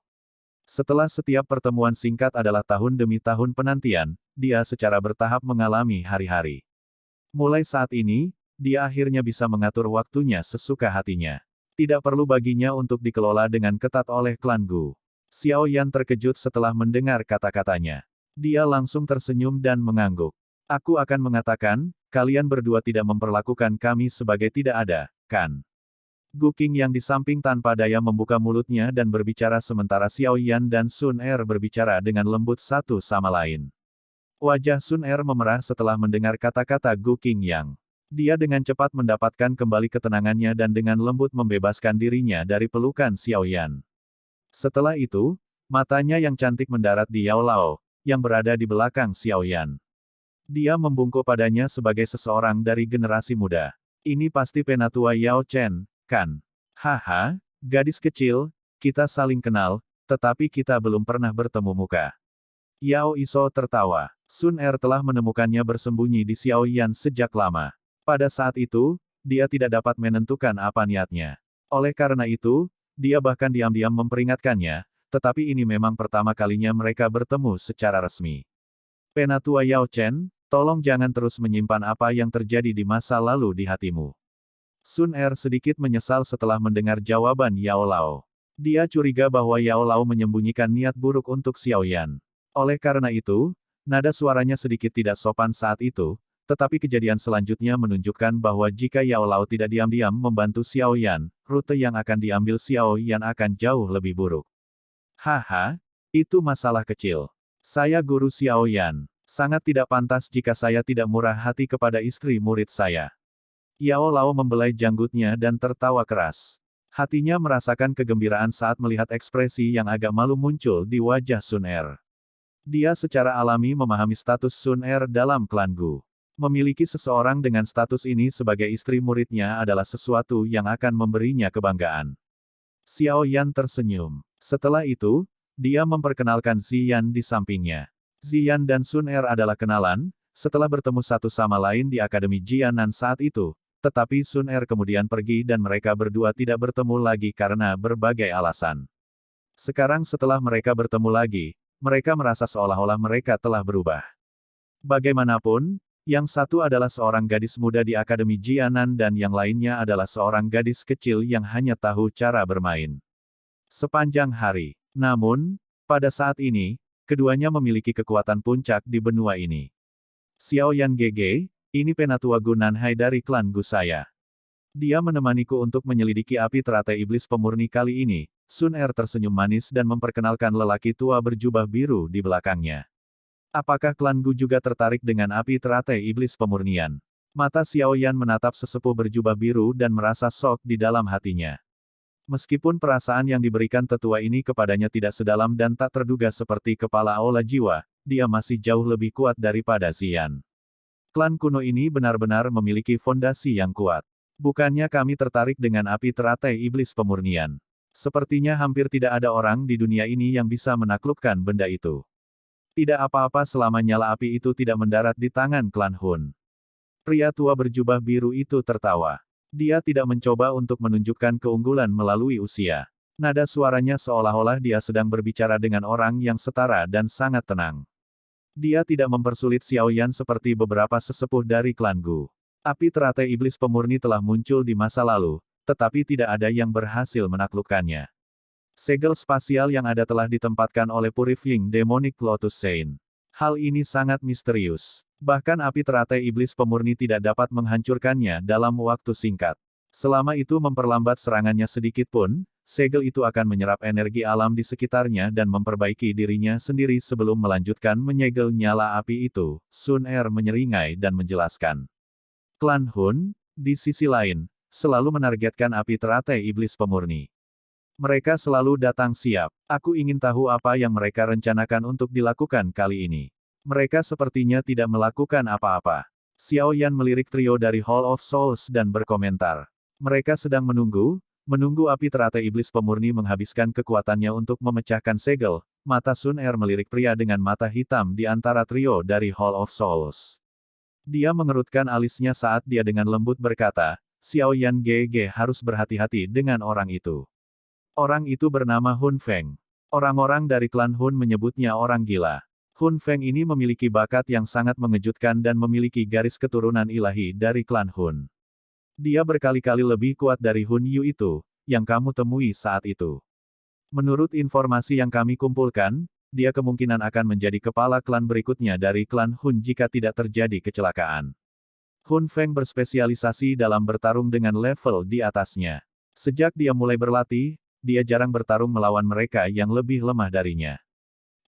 Speaker 1: Setelah setiap pertemuan singkat adalah tahun demi tahun penantian, dia secara bertahap mengalami hari-hari. Mulai saat ini, dia akhirnya bisa mengatur waktunya sesuka hatinya. Tidak perlu baginya untuk dikelola dengan ketat oleh klan Gu. Xiao Yan terkejut setelah mendengar kata-katanya. Dia langsung tersenyum dan mengangguk. Aku akan mengatakan, kalian berdua tidak memperlakukan kami sebagai tidak ada, kan? Gu Qingyang di samping tanpa daya membuka mulutnya dan berbicara sementara Xiao Yan dan Sun Er berbicara dengan lembut satu sama lain. Wajah Sun Er memerah setelah mendengar kata-kata Gu Qingyang. Dia dengan cepat mendapatkan kembali ketenangannya dan dengan lembut membebaskan dirinya dari pelukan Xiao Yan. Setelah itu, matanya yang cantik mendarat di Yao Lao, yang berada di belakang Xiao Yan. Dia membungkuk padanya sebagai seseorang dari generasi muda. Ini pasti penatua Yao Chen, kan? Haha, gadis kecil, kita saling kenal, tetapi kita belum pernah bertemu muka. Yao Iso tertawa. Sun Er telah menemukannya bersembunyi di Xiao Yan sejak lama. Pada saat itu, dia tidak dapat menentukan apa niatnya. Oleh karena itu, dia bahkan diam-diam memperingatkannya, tetapi ini memang pertama kalinya mereka bertemu secara resmi. Penatua Yao Chen, Tolong jangan terus menyimpan apa yang terjadi di masa lalu di hatimu. Sun Er sedikit menyesal setelah mendengar jawaban Yao Lao. Dia curiga bahwa Yao Lao menyembunyikan niat buruk untuk Xiao Yan. Oleh karena itu, nada suaranya sedikit tidak sopan saat itu, tetapi kejadian selanjutnya menunjukkan bahwa jika Yao Lao tidak diam-diam membantu Xiao Yan, rute yang akan diambil Xiao Yan akan jauh lebih buruk. Haha, itu masalah kecil. Saya guru Xiao Yan. Sangat tidak pantas jika saya tidak murah hati kepada istri murid saya. Yao Lao membelai janggutnya dan tertawa keras. Hatinya merasakan kegembiraan saat melihat ekspresi yang agak malu muncul di wajah Sun Er. Dia secara alami memahami status Sun Er dalam klan Gu. Memiliki seseorang dengan status ini sebagai istri muridnya adalah sesuatu yang akan memberinya kebanggaan. Xiao Yan tersenyum. Setelah itu, dia memperkenalkan Ziyan di sampingnya. Ziyan dan Sun Er adalah kenalan, setelah bertemu satu sama lain di Akademi Jianan saat itu. Tetapi Sun Er kemudian pergi dan mereka berdua tidak bertemu lagi karena berbagai alasan. Sekarang setelah mereka bertemu lagi, mereka merasa seolah-olah mereka telah berubah. Bagaimanapun, yang satu adalah seorang gadis muda di Akademi Jianan dan yang lainnya adalah seorang gadis kecil yang hanya tahu cara bermain. Sepanjang hari. Namun, pada saat ini, keduanya memiliki kekuatan puncak di benua ini. Xiao Yan GG, ini penatua Gu Nanhai dari klan Gu saya. Dia menemaniku untuk menyelidiki api teratai iblis pemurni kali ini. Sun Er tersenyum manis dan memperkenalkan lelaki tua berjubah biru di belakangnya. Apakah klan Gu juga tertarik dengan api teratai iblis pemurnian? Mata Xiao Yan menatap sesepuh berjubah biru dan merasa shock di dalam hatinya. Meskipun perasaan yang diberikan tetua ini kepadanya tidak sedalam dan tak terduga seperti kepala aula jiwa, dia masih jauh lebih kuat daripada Ziyan. Klan kuno ini benar-benar memiliki fondasi yang kuat. Bukannya kami tertarik dengan api teratai iblis pemurnian. Sepertinya hampir tidak ada orang di dunia ini yang bisa menaklukkan benda itu. Tidak apa-apa selama nyala api itu tidak mendarat di tangan klan Hun. Pria tua berjubah biru itu tertawa. Dia tidak mencoba untuk menunjukkan keunggulan melalui usia. Nada suaranya seolah-olah dia sedang berbicara dengan orang yang setara dan sangat tenang. Dia tidak mempersulit Xiao Yan seperti beberapa sesepuh dari klan Gu. Api teratai iblis pemurni telah muncul di masa lalu, tetapi tidak ada yang berhasil menaklukkannya. Segel spasial yang ada telah ditempatkan oleh Purifying Demonic Lotus Saint. Hal ini sangat misterius. Bahkan api teratai iblis pemurni tidak dapat menghancurkannya dalam waktu singkat. Selama itu memperlambat serangannya sedikit pun, segel itu akan menyerap energi alam di sekitarnya dan memperbaiki dirinya sendiri sebelum melanjutkan menyegel nyala api itu. Sun Er menyeringai dan menjelaskan. Klan Hun, di sisi lain, selalu menargetkan api teratai iblis pemurni. Mereka selalu datang siap. Aku ingin tahu apa yang mereka rencanakan untuk dilakukan kali ini. Mereka sepertinya tidak melakukan apa-apa. Xiao Yan melirik trio dari Hall of Souls dan berkomentar. Mereka sedang menunggu api teratai iblis pemurni menghabiskan kekuatannya untuk memecahkan segel. Mata Sun Er melirik pria dengan mata hitam di antara trio dari Hall of Souls. Dia mengerutkan alisnya saat dia dengan lembut berkata, Xiao Yan GG harus berhati-hati dengan orang itu. Orang itu bernama Hun Feng. Orang-orang dari klan Hun menyebutnya orang gila. Hun Feng ini memiliki bakat yang sangat mengejutkan dan memiliki garis keturunan ilahi dari klan Hun. Dia berkali-kali lebih kuat dari Hun Yu itu, yang kamu temui saat itu. Menurut informasi yang kami kumpulkan, dia kemungkinan akan menjadi kepala klan berikutnya dari klan Hun jika tidak terjadi kecelakaan. Hun Feng berspesialisasi dalam bertarung dengan level di atasnya. Sejak dia mulai berlatih, dia jarang bertarung melawan mereka yang lebih lemah darinya.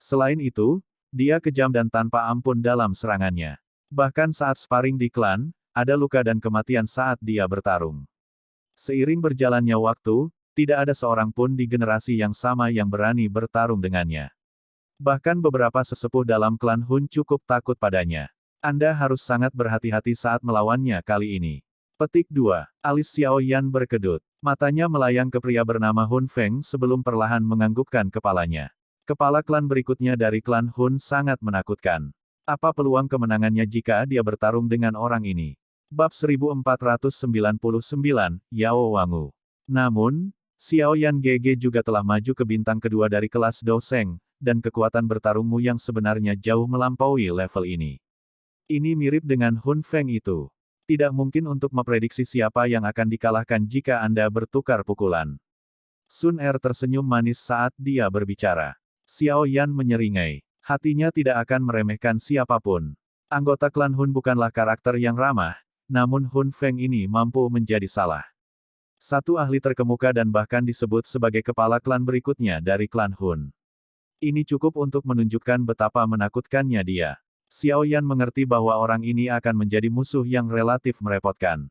Speaker 1: Selain itu, dia kejam dan tanpa ampun dalam serangannya. Bahkan saat sparring di klan, ada luka dan kematian saat dia bertarung. Seiring berjalannya waktu, tidak ada seorang pun di generasi yang sama yang berani bertarung dengannya. Bahkan beberapa sesepuh dalam klan Hun cukup takut padanya. Anda harus sangat berhati-hati saat melawannya kali ini. Petik 2. Alis Xiao Yan berkedut. Matanya melayang ke pria bernama Hun Feng sebelum perlahan menganggukkan kepalanya. Kepala klan berikutnya dari klan Hun sangat menakutkan. Apa peluang kemenangannya jika dia bertarung dengan orang ini? Bab 1499, Yao Wangu. Namun, Xiao Yan GG juga telah maju ke bintang kedua dari kelas Dou Seng, dan kekuatan bertarungmu yang sebenarnya jauh melampaui level ini. Ini mirip dengan Hun Feng itu. Tidak mungkin untuk memprediksi siapa yang akan dikalahkan jika Anda bertukar pukulan. Sun Er tersenyum manis saat dia berbicara. Xiao Yan menyeringai. Hatinya tidak akan meremehkan siapapun. Anggota klan Hun bukanlah karakter yang ramah, namun Hun Feng ini mampu menjadi salah satu ahli terkemuka dan bahkan disebut sebagai kepala klan berikutnya dari klan Hun. Ini cukup untuk menunjukkan betapa menakutkannya dia. Xiao Yan mengerti bahwa orang ini akan menjadi musuh yang relatif merepotkan.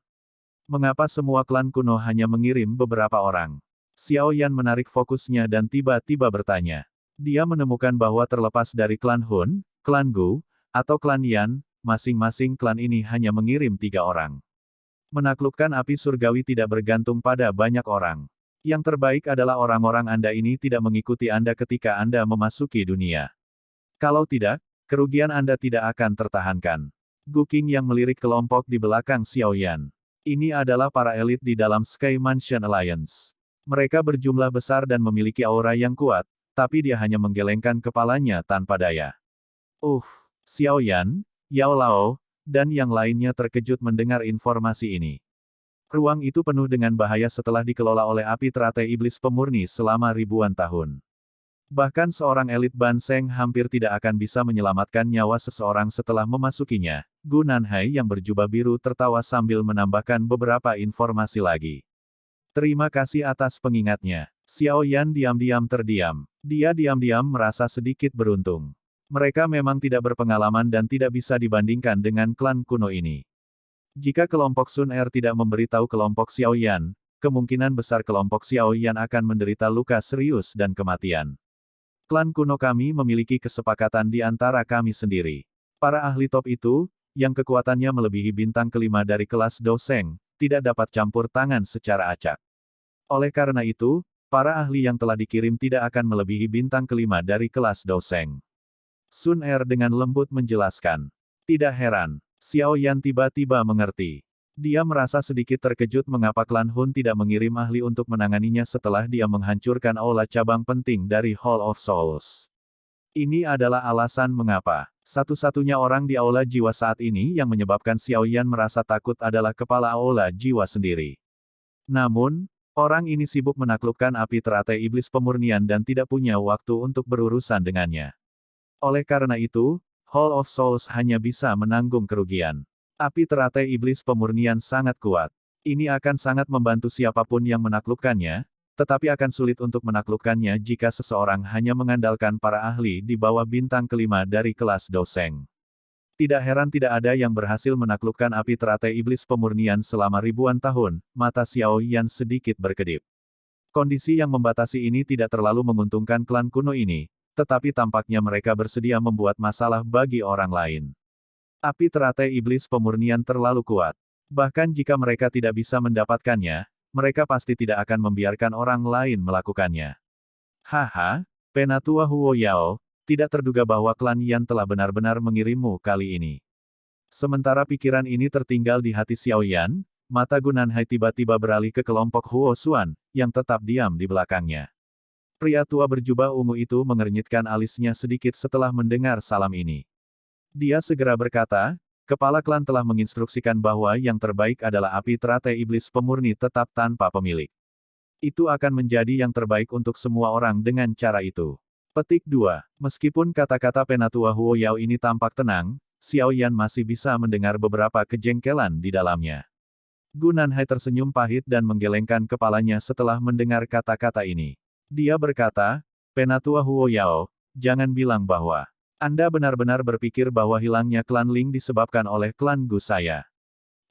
Speaker 1: Mengapa semua klan kuno hanya mengirim beberapa orang? Xiao Yan menarik fokusnya dan tiba-tiba bertanya. Dia menemukan bahwa terlepas dari klan Hun, klan Gu, atau klan Yan, masing-masing klan ini hanya mengirim 3 orang. Menaklukkan api surgawi tidak bergantung pada banyak orang. Yang terbaik adalah orang-orang Anda ini tidak mengikuti Anda ketika Anda memasuki dunia. Kalau tidak, kerugian Anda tidak akan tertahankan. Gu Qing yang melirik kelompok di belakang Xiao Yan. Ini adalah para elit di dalam Sky Mansion Alliance. Mereka berjumlah besar dan memiliki aura yang kuat, tapi dia hanya menggelengkan kepalanya tanpa daya. Xiao Yan, Yao Lao, dan yang lainnya terkejut mendengar informasi ini. Ruang itu penuh dengan bahaya setelah dikelola oleh api teratai iblis pemurni selama ribuan tahun. Bahkan seorang elit Ban Seng hampir tidak akan bisa menyelamatkan nyawa seseorang setelah memasukinya. Gu Nanhai yang berjubah biru tertawa sambil menambahkan beberapa informasi lagi. Terima kasih atas pengingatnya. Xiao Yan diam-diam terdiam. Dia diam-diam merasa sedikit beruntung. Mereka memang tidak berpengalaman dan tidak bisa dibandingkan dengan klan kuno ini. Jika kelompok Sun Er tidak memberitahu kelompok Xiao Yan, kemungkinan besar kelompok Xiao Yan akan menderita luka serius dan kematian. Klan kuno kami memiliki kesepakatan di antara kami sendiri. Para ahli top itu, yang kekuatannya melebihi bintang kelima dari kelas Doseng, tidak dapat campur tangan secara acak. Oleh karena itu, para ahli yang telah dikirim tidak akan melebihi bintang kelima dari kelas Doseng. Sun Er dengan lembut menjelaskan. Tidak heran, Xiao Yan tiba-tiba mengerti. Dia merasa sedikit terkejut mengapa klan Hun tidak mengirim ahli untuk menanganinya setelah dia menghancurkan aula cabang penting dari Hall of Souls. Ini adalah alasan mengapa. Satu-satunya orang di aula jiwa saat ini yang menyebabkan Xiao Yan merasa takut adalah kepala aula jiwa sendiri. Namun, orang ini sibuk menaklukkan api teratai iblis pemurnian dan tidak punya waktu untuk berurusan dengannya. Oleh karena itu, Hall of Souls hanya bisa menanggung kerugian. Api teratai iblis pemurnian sangat kuat. Ini akan sangat membantu siapapun yang menaklukkannya, tetapi akan sulit untuk menaklukkannya jika seseorang hanya mengandalkan para ahli di bawah bintang kelima dari kelas Doseng. Tidak heran tidak ada yang berhasil menaklukkan api teratai iblis pemurnian selama ribuan tahun, mata Xiao Yan sedikit berkedip. Kondisi yang membatasi ini tidak terlalu menguntungkan klan kuno ini, tetapi tampaknya mereka bersedia membuat masalah bagi orang lain. Api teratai iblis pemurnian terlalu kuat. Bahkan jika mereka tidak bisa mendapatkannya, mereka pasti tidak akan membiarkan orang lain melakukannya. Haha, Penatua Huo Yao, tidak terduga bahwa klan Yan telah benar-benar mengirimmu kali ini. Sementara pikiran ini tertinggal di hati Xiao Yan, mata Gu Nanhai tiba-tiba beralih ke kelompok Huo Xuan, yang tetap diam di belakangnya. Pria tua berjubah ungu itu mengernyitkan alisnya sedikit setelah mendengar salam ini. Dia segera berkata, kepala klan telah menginstruksikan bahwa yang terbaik adalah api teratai iblis pemurni tetap tanpa pemilik. Itu akan menjadi yang terbaik untuk semua orang dengan cara itu. Petik 2. Meskipun kata-kata Penatua Huo Yao ini tampak tenang, Xiao Yan masih bisa mendengar beberapa kejengkelan di dalamnya. Gu Nanhai tersenyum pahit dan menggelengkan kepalanya setelah mendengar kata-kata ini. Dia berkata, Penatua Huo Yao, jangan bilang bahwa Anda benar-benar berpikir bahwa hilangnya klan Ling disebabkan oleh klan Gu saya.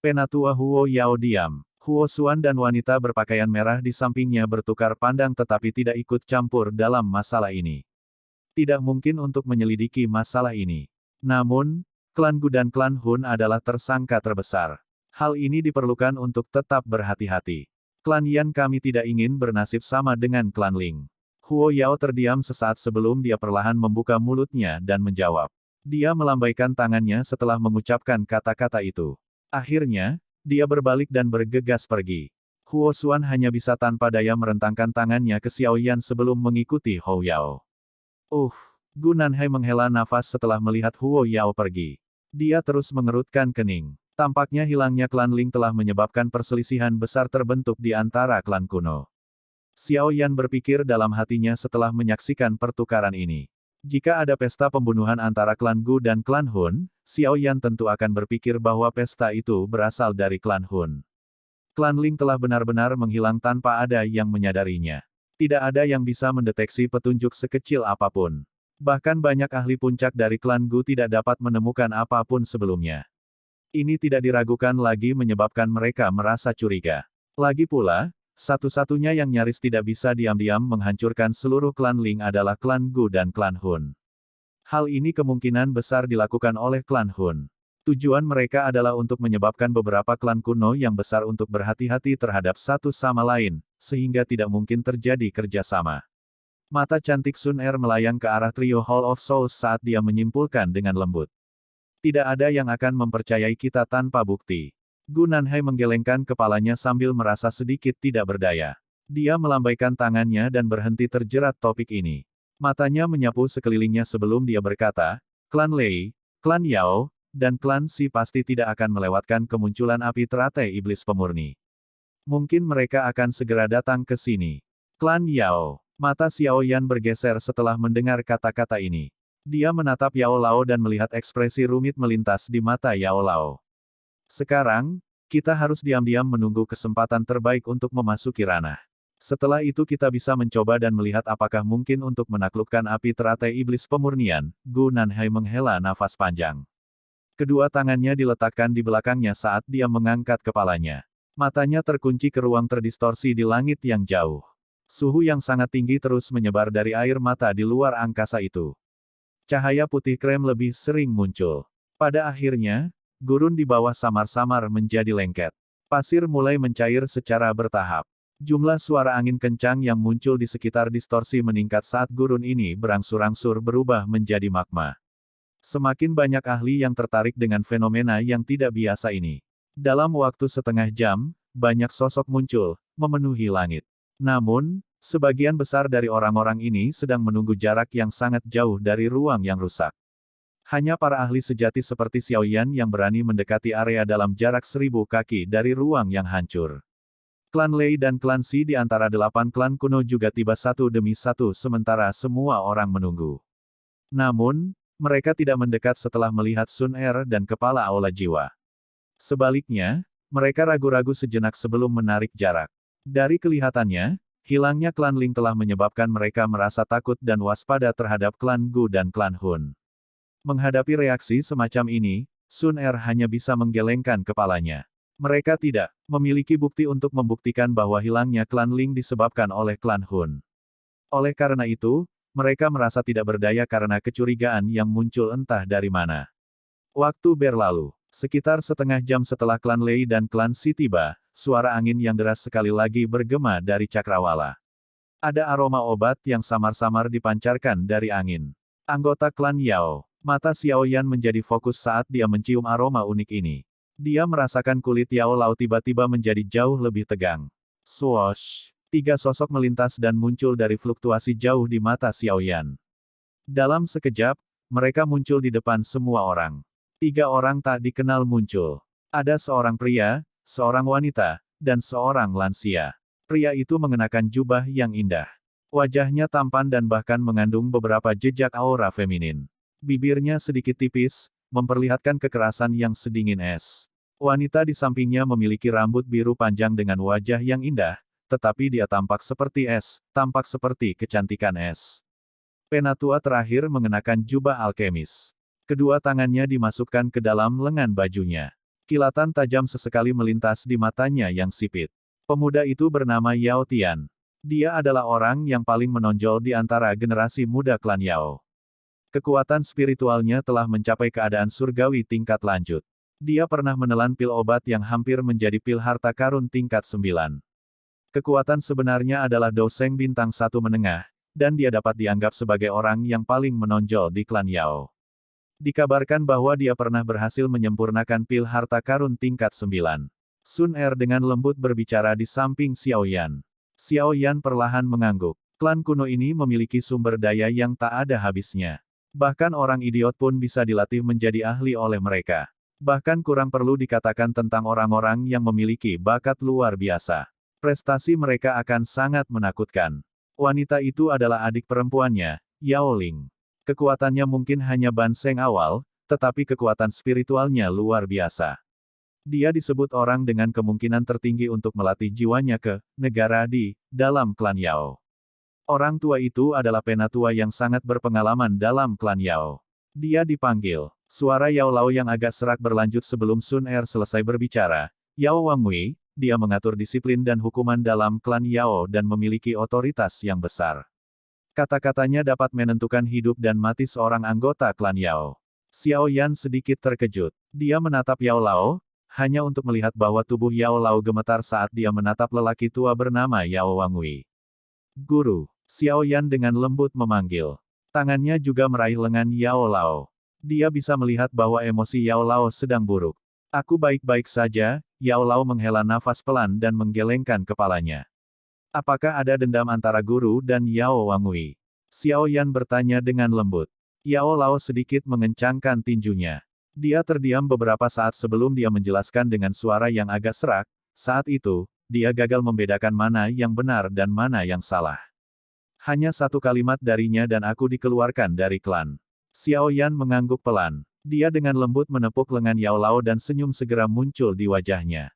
Speaker 1: Penatua Huo Yao diam. Huo Xuan dan wanita berpakaian merah di sampingnya bertukar pandang tetapi tidak ikut campur dalam masalah ini. Tidak mungkin untuk menyelidiki masalah ini. Namun, klan Gu dan klan Hun adalah tersangka terbesar. Hal ini diperlukan untuk tetap berhati-hati. Klan Yan kami tidak ingin bernasib sama dengan klan Ling. Huo Yao terdiam sesaat sebelum dia perlahan membuka mulutnya dan menjawab. Dia melambaikan tangannya setelah mengucapkan kata-kata itu. Akhirnya, dia berbalik dan bergegas pergi. Huo Xuan hanya bisa tanpa daya merentangkan tangannya ke Xiao Yan sebelum mengikuti Huo Yao. Gu Nanhai menghela nafas setelah melihat Huo Yao pergi. Dia terus mengerutkan kening. Tampaknya hilangnya klan Ling telah menyebabkan perselisihan besar terbentuk di antara klan kuno. Xiao Yan berpikir dalam hatinya setelah menyaksikan pertukaran ini. Jika ada pesta pembunuhan antara klan Gu dan klan Hun, Xiao Yan tentu akan berpikir bahwa pesta itu berasal dari klan Hun. Klan Ling telah benar-benar menghilang tanpa ada yang menyadarinya. Tidak ada yang bisa mendeteksi petunjuk sekecil apapun. Bahkan banyak ahli puncak dari klan Gu tidak dapat menemukan apapun sebelumnya. Ini tidak diragukan lagi menyebabkan mereka merasa curiga. Lagi pula, satu-satunya yang nyaris tidak bisa diam-diam menghancurkan seluruh klan Ling adalah klan Gu dan klan Hun. Hal ini kemungkinan besar dilakukan oleh klan Hun. Tujuan mereka adalah untuk menyebabkan beberapa klan kuno yang besar untuk berhati-hati terhadap satu sama lain, sehingga tidak mungkin terjadi kerjasama. Mata cantik Sun Er melayang ke arah trio Hall of Souls saat dia menyimpulkan dengan lembut. Tidak ada yang akan mempercayai kita tanpa bukti. Gu Nanhai menggelengkan kepalanya sambil merasa sedikit tidak berdaya. Dia melambaikan tangannya dan berhenti terjerat topik ini. Matanya menyapu sekelilingnya sebelum dia berkata, klan Lei, klan Yao, dan klan Si pasti tidak akan melewatkan kemunculan api teratai iblis pemurni. Mungkin mereka akan segera datang ke sini. Klan Yao. Mata Xiao Yan bergeser setelah mendengar kata-kata ini. Dia menatap Yao Lao dan melihat ekspresi rumit melintas di mata Yao Lao. Sekarang, kita harus diam-diam menunggu kesempatan terbaik untuk memasuki ranah. Setelah itu kita bisa mencoba dan melihat apakah mungkin untuk menaklukkan api teratai iblis pemurnian. Gu Nanhai menghela nafas panjang. Kedua tangannya diletakkan di belakangnya saat dia mengangkat kepalanya. Matanya terkunci ke ruang terdistorsi di langit yang jauh. Suhu yang sangat tinggi terus menyebar dari air mata di luar angkasa itu. Cahaya putih krem lebih sering muncul. Pada akhirnya, gurun di bawah samar-samar menjadi lengket. Pasir mulai mencair secara bertahap. Jumlah suara angin kencang yang muncul di sekitar distorsi meningkat saat gurun ini berangsur-angsur berubah menjadi magma. Semakin banyak ahli yang tertarik dengan fenomena yang tidak biasa ini. Dalam waktu setengah jam, banyak sosok muncul, memenuhi langit. Namun, sebagian besar dari orang-orang ini sedang menunggu jarak yang sangat jauh dari ruang yang rusak. Hanya para ahli sejati seperti Xiao Yan yang berani mendekati area dalam jarak 1000 kaki dari ruang yang hancur. Klan Lei dan klan Si di antara 8 klan kuno juga tiba satu demi satu sementara semua orang menunggu. Namun, mereka tidak mendekat setelah melihat Sun Er dan kepala aula jiwa. Sebaliknya, mereka ragu-ragu sejenak sebelum menarik jarak. Dari kelihatannya, hilangnya klan Ling telah menyebabkan mereka merasa takut dan waspada terhadap klan Gu dan klan Hun. Menghadapi reaksi semacam ini, Sun Er hanya bisa menggelengkan kepalanya. Mereka tidak memiliki bukti untuk membuktikan bahwa hilangnya klan Ling disebabkan oleh klan Hun. Oleh karena itu, mereka merasa tidak berdaya karena kecurigaan yang muncul entah dari mana. Waktu berlalu. Sekitar setengah jam setelah klan Lei dan klan Si tiba, suara angin yang deras sekali lagi bergema dari cakrawala. Ada aroma obat yang samar-samar dipancarkan dari angin. Anggota klan Yao. Mata Xiao Yan menjadi fokus saat dia mencium aroma unik ini. Dia merasakan kulit Yao Lao tiba-tiba menjadi jauh lebih tegang. Swoosh! 3 sosok melintas dan muncul dari fluktuasi jauh di mata Xiao Yan. Dalam sekejap, mereka muncul di depan semua orang. 3 orang tak dikenal muncul. Ada seorang pria, seorang wanita, dan seorang lansia. Pria itu mengenakan jubah yang indah. Wajahnya tampan dan bahkan mengandung beberapa jejak aura feminin. Bibirnya sedikit tipis, memperlihatkan kekerasan yang sedingin es. Wanita di sampingnya memiliki rambut biru panjang dengan wajah yang indah, tetapi dia tampak seperti es, tampak seperti kecantikan es. Penatua terakhir mengenakan jubah alkemis. Kedua tangannya dimasukkan ke dalam lengan bajunya. Kilatan tajam sesekali melintas di matanya yang sipit. Pemuda itu bernama Yao Tian. Dia adalah orang yang paling menonjol di antara generasi muda klan Yao. Kekuatan spiritualnya telah mencapai keadaan surgawi tingkat lanjut. Dia pernah menelan pil obat yang hampir menjadi pil harta karun tingkat 9. Kekuatan sebenarnya adalah Doseng bintang 1 menengah, dan dia dapat dianggap sebagai orang yang paling menonjol di klan Yao. Dikabarkan bahwa dia pernah berhasil menyempurnakan pil harta karun tingkat 9. Sun Er dengan lembut berbicara di samping Xiao Yan. Xiao Yan perlahan mengangguk. Klan kuno ini memiliki sumber daya yang tak ada habisnya. Bahkan orang idiot pun bisa dilatih menjadi ahli oleh mereka. Bahkan kurang perlu dikatakan tentang orang-orang yang memiliki bakat luar biasa. Prestasi mereka akan sangat menakutkan. Wanita itu adalah adik perempuannya, Yao Ling. Kekuatannya mungkin hanya banseng awal, tetapi kekuatan spiritualnya luar biasa. Dia disebut orang dengan kemungkinan tertinggi untuk melatih jiwanya ke negara di dalam klan Yao. Orang tua itu adalah penatua yang sangat berpengalaman dalam klan Yao. Dia dipanggil. Suara Yao Lao yang agak serak berlanjut sebelum Sun Er selesai berbicara. Yao Wangui, dia mengatur disiplin dan hukuman dalam klan Yao dan memiliki otoritas yang besar. Kata-katanya dapat menentukan hidup dan mati seorang anggota klan Yao. Xiao Yan sedikit terkejut. Dia menatap Yao Lao, hanya untuk melihat bahwa tubuh Yao Lao gemetar saat dia menatap lelaki tua bernama Yao Wangui. Guru, Xiao Yan dengan lembut memanggil. Tangannya juga meraih lengan Yao Lao. Dia bisa melihat bahwa emosi Yao Lao sedang buruk. Aku baik-baik saja, Yao Lao menghela nafas pelan dan menggelengkan kepalanya. Apakah ada dendam antara guru dan Yao Wangui? Xiao Yan bertanya dengan lembut. Yao Lao sedikit mengencangkan tinjunya. Dia terdiam beberapa saat sebelum dia menjelaskan dengan suara yang agak serak. Saat itu, dia gagal membedakan mana yang benar dan mana yang salah. Hanya satu kalimat darinya dan aku dikeluarkan dari klan. Xiao Yan mengangguk pelan. Dia dengan lembut menepuk lengan Yao Lao dan senyum segera muncul di wajahnya.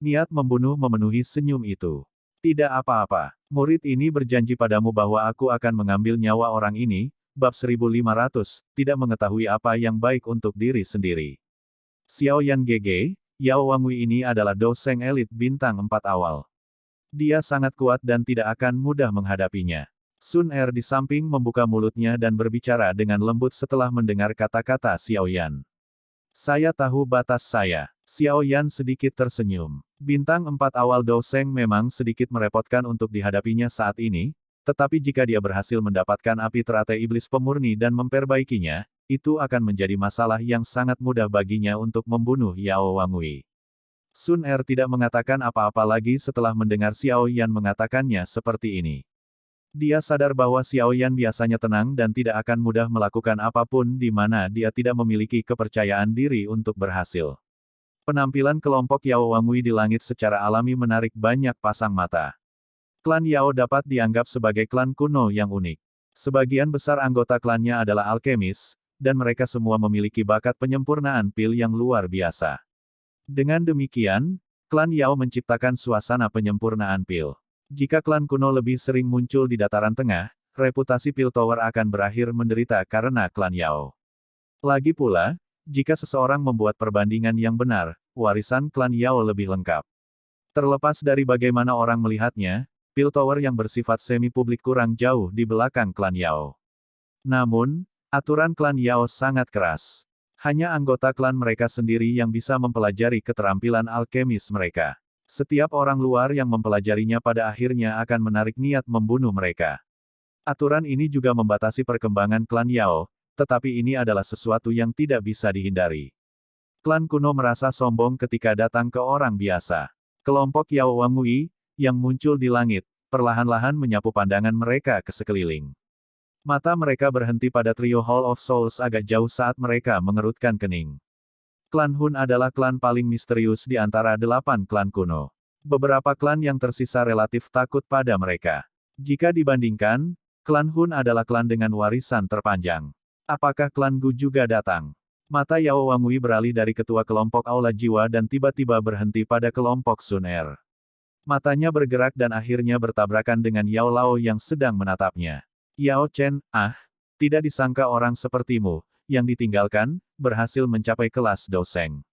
Speaker 1: Niat membunuh memenuhi senyum itu. Tidak apa-apa. Murid ini berjanji padamu bahwa aku akan mengambil nyawa orang ini. Bab 1500, tidak mengetahui apa yang baik untuk diri sendiri. Xiao Yan GG, Yao Wangui ini adalah doseng elit bintang 4 awal. Dia sangat kuat dan tidak akan mudah menghadapinya. Sun Er di samping membuka mulutnya dan berbicara dengan lembut setelah mendengar kata-kata Xiao Yan. Saya tahu batas saya. Xiao Yan sedikit tersenyum. Bintang 4 awal doseng memang sedikit merepotkan untuk dihadapinya saat ini, tetapi jika dia berhasil mendapatkan api teratai iblis pemurni dan memperbaikinya, itu akan menjadi masalah yang sangat mudah baginya untuk membunuh Yao Wangui. Sun Er tidak mengatakan apa-apa lagi setelah mendengar Xiao Yan mengatakannya seperti ini. Dia sadar bahwa Xiao Yan biasanya tenang dan tidak akan mudah melakukan apapun di mana dia tidak memiliki kepercayaan diri untuk berhasil. Penampilan kelompok Yao Wangui di langit secara alami menarik banyak pasang mata. Klan Yao dapat dianggap sebagai klan kuno yang unik. Sebagian besar anggota klannya adalah alkemis, dan mereka semua memiliki bakat penyempurnaan pil yang luar biasa. Dengan demikian, klan Yao menciptakan suasana penyempurnaan pil. Jika klan kuno lebih sering muncul di dataran tengah, reputasi Pil Tower akan berakhir menderita karena klan Yao. Lagi pula, jika seseorang membuat perbandingan yang benar, warisan klan Yao lebih lengkap. Terlepas dari bagaimana orang melihatnya, Pil Tower yang bersifat semi-publik kurang jauh di belakang klan Yao. Namun, aturan klan Yao sangat keras. Hanya anggota klan mereka sendiri yang bisa mempelajari keterampilan alkemis mereka. Setiap orang luar yang mempelajarinya pada akhirnya akan menarik niat membunuh mereka. Aturan ini juga membatasi perkembangan klan Yao, tetapi ini adalah sesuatu yang tidak bisa dihindari. Klan kuno merasa sombong ketika datang ke orang biasa. Kelompok Yao Wangui, yang muncul di langit, perlahan-lahan menyapu pandangan mereka ke sekeliling. Mata mereka berhenti pada trio Hall of Souls agak jauh saat mereka mengerutkan kening. Klan Hun adalah klan paling misterius di antara 8 klan kuno. Beberapa klan yang tersisa relatif takut pada mereka. Jika dibandingkan, klan Hun adalah klan dengan warisan terpanjang. Apakah klan Gu juga datang? Mata Yao Wangui beralih dari ketua kelompok Aula Jiwa dan tiba-tiba berhenti pada kelompok Sun Er. Matanya bergerak dan akhirnya bertabrakan dengan Yao Lao yang sedang menatapnya. Yao Chen, tidak disangka orang sepertimu, yang ditinggalkan, berhasil mencapai kelas doseng.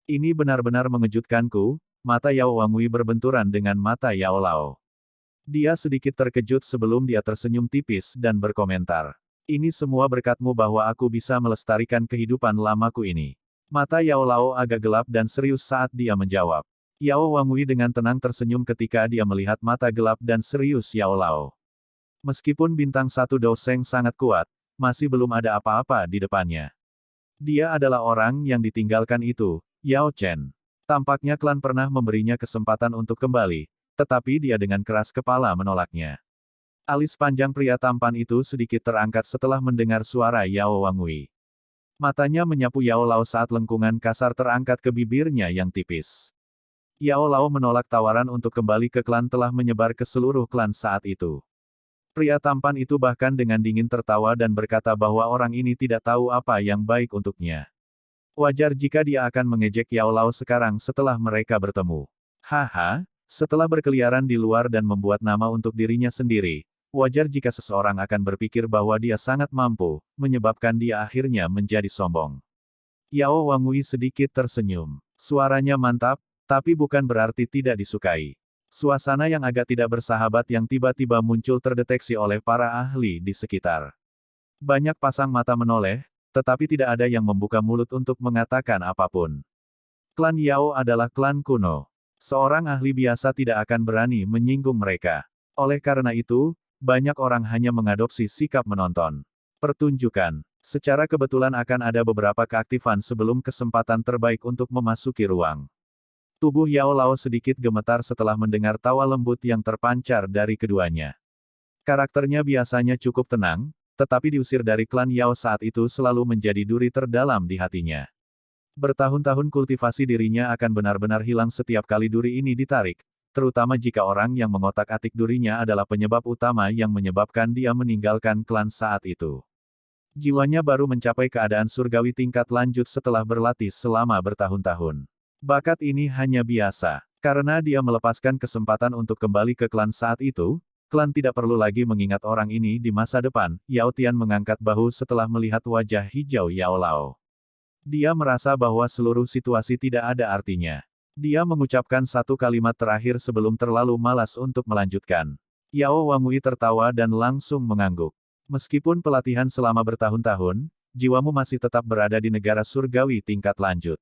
Speaker 1: Ini benar-benar mengejutkanku, mata Yao Wangui berbenturan dengan mata Yao Lao. Dia sedikit terkejut sebelum dia tersenyum tipis dan berkomentar. Ini semua berkatmu bahwa aku bisa melestarikan kehidupan lamaku ini. Mata Yao Lao agak gelap dan serius saat dia menjawab. Yao Wangui dengan tenang tersenyum ketika dia melihat mata gelap dan serius Yao Lao. Meskipun bintang 1 doseng sangat kuat, masih belum ada apa-apa di depannya. Dia adalah orang yang ditinggalkan itu, Yao Chen. Tampaknya klan pernah memberinya kesempatan untuk kembali, tetapi dia dengan keras kepala menolaknya. Alis panjang pria tampan itu sedikit terangkat setelah mendengar suara Yao Wangui. Matanya menyapu Yao Lao saat lengkungan kasar terangkat ke bibirnya yang tipis. Yao Lao menolak tawaran untuk kembali ke klan telah menyebar ke seluruh klan saat itu. Pria tampan itu bahkan dengan dingin tertawa dan berkata bahwa orang ini tidak tahu apa yang baik untuknya. Wajar jika dia akan mengejek Yao Lao sekarang setelah mereka bertemu. Haha, setelah berkeliaran di luar dan membuat nama untuk dirinya sendiri, wajar jika seseorang akan berpikir bahwa dia sangat mampu, menyebabkan dia akhirnya menjadi sombong. Yao Wangui sedikit tersenyum. Suaranya mantap, tapi bukan berarti tidak disukai. Suasana yang agak tidak bersahabat yang tiba-tiba muncul terdeteksi oleh para ahli di sekitar. Banyak pasang mata menoleh, tetapi tidak ada yang membuka mulut untuk mengatakan apapun. Klan Yao adalah klan kuno. Seorang ahli biasa tidak akan berani menyinggung mereka. Oleh karena itu, banyak orang hanya mengadopsi sikap menonton. Pertunjukan. Secara kebetulan akan ada beberapa keaktifan sebelum kesempatan terbaik untuk memasuki ruang. Tubuh Yao Lao sedikit gemetar setelah mendengar tawa lembut yang terpancar dari keduanya. Karakternya biasanya cukup tenang, tetapi diusir dari klan Yao saat itu selalu menjadi duri terdalam di hatinya. Bertahun-tahun kultivasi dirinya akan benar-benar hilang setiap kali duri ini ditarik, terutama jika orang yang mengotak-atik durinya adalah penyebab utama yang menyebabkan dia meninggalkan klan saat itu. Jiwanya baru mencapai keadaan surgawi tingkat lanjut setelah berlatih selama bertahun-tahun. Bakat ini hanya biasa. Karena dia melepaskan kesempatan untuk kembali ke klan saat itu, klan tidak perlu lagi mengingat orang ini di masa depan. Yao Tian mengangkat bahu setelah melihat wajah hijau Yao Lao. Dia merasa bahwa seluruh situasi tidak ada artinya. Dia mengucapkan satu kalimat terakhir sebelum terlalu malas untuk melanjutkan. Yao Wangui tertawa dan langsung mengangguk. Meskipun pelatihan selama bertahun-tahun, jiwamu masih tetap berada di negara surgawi tingkat lanjut.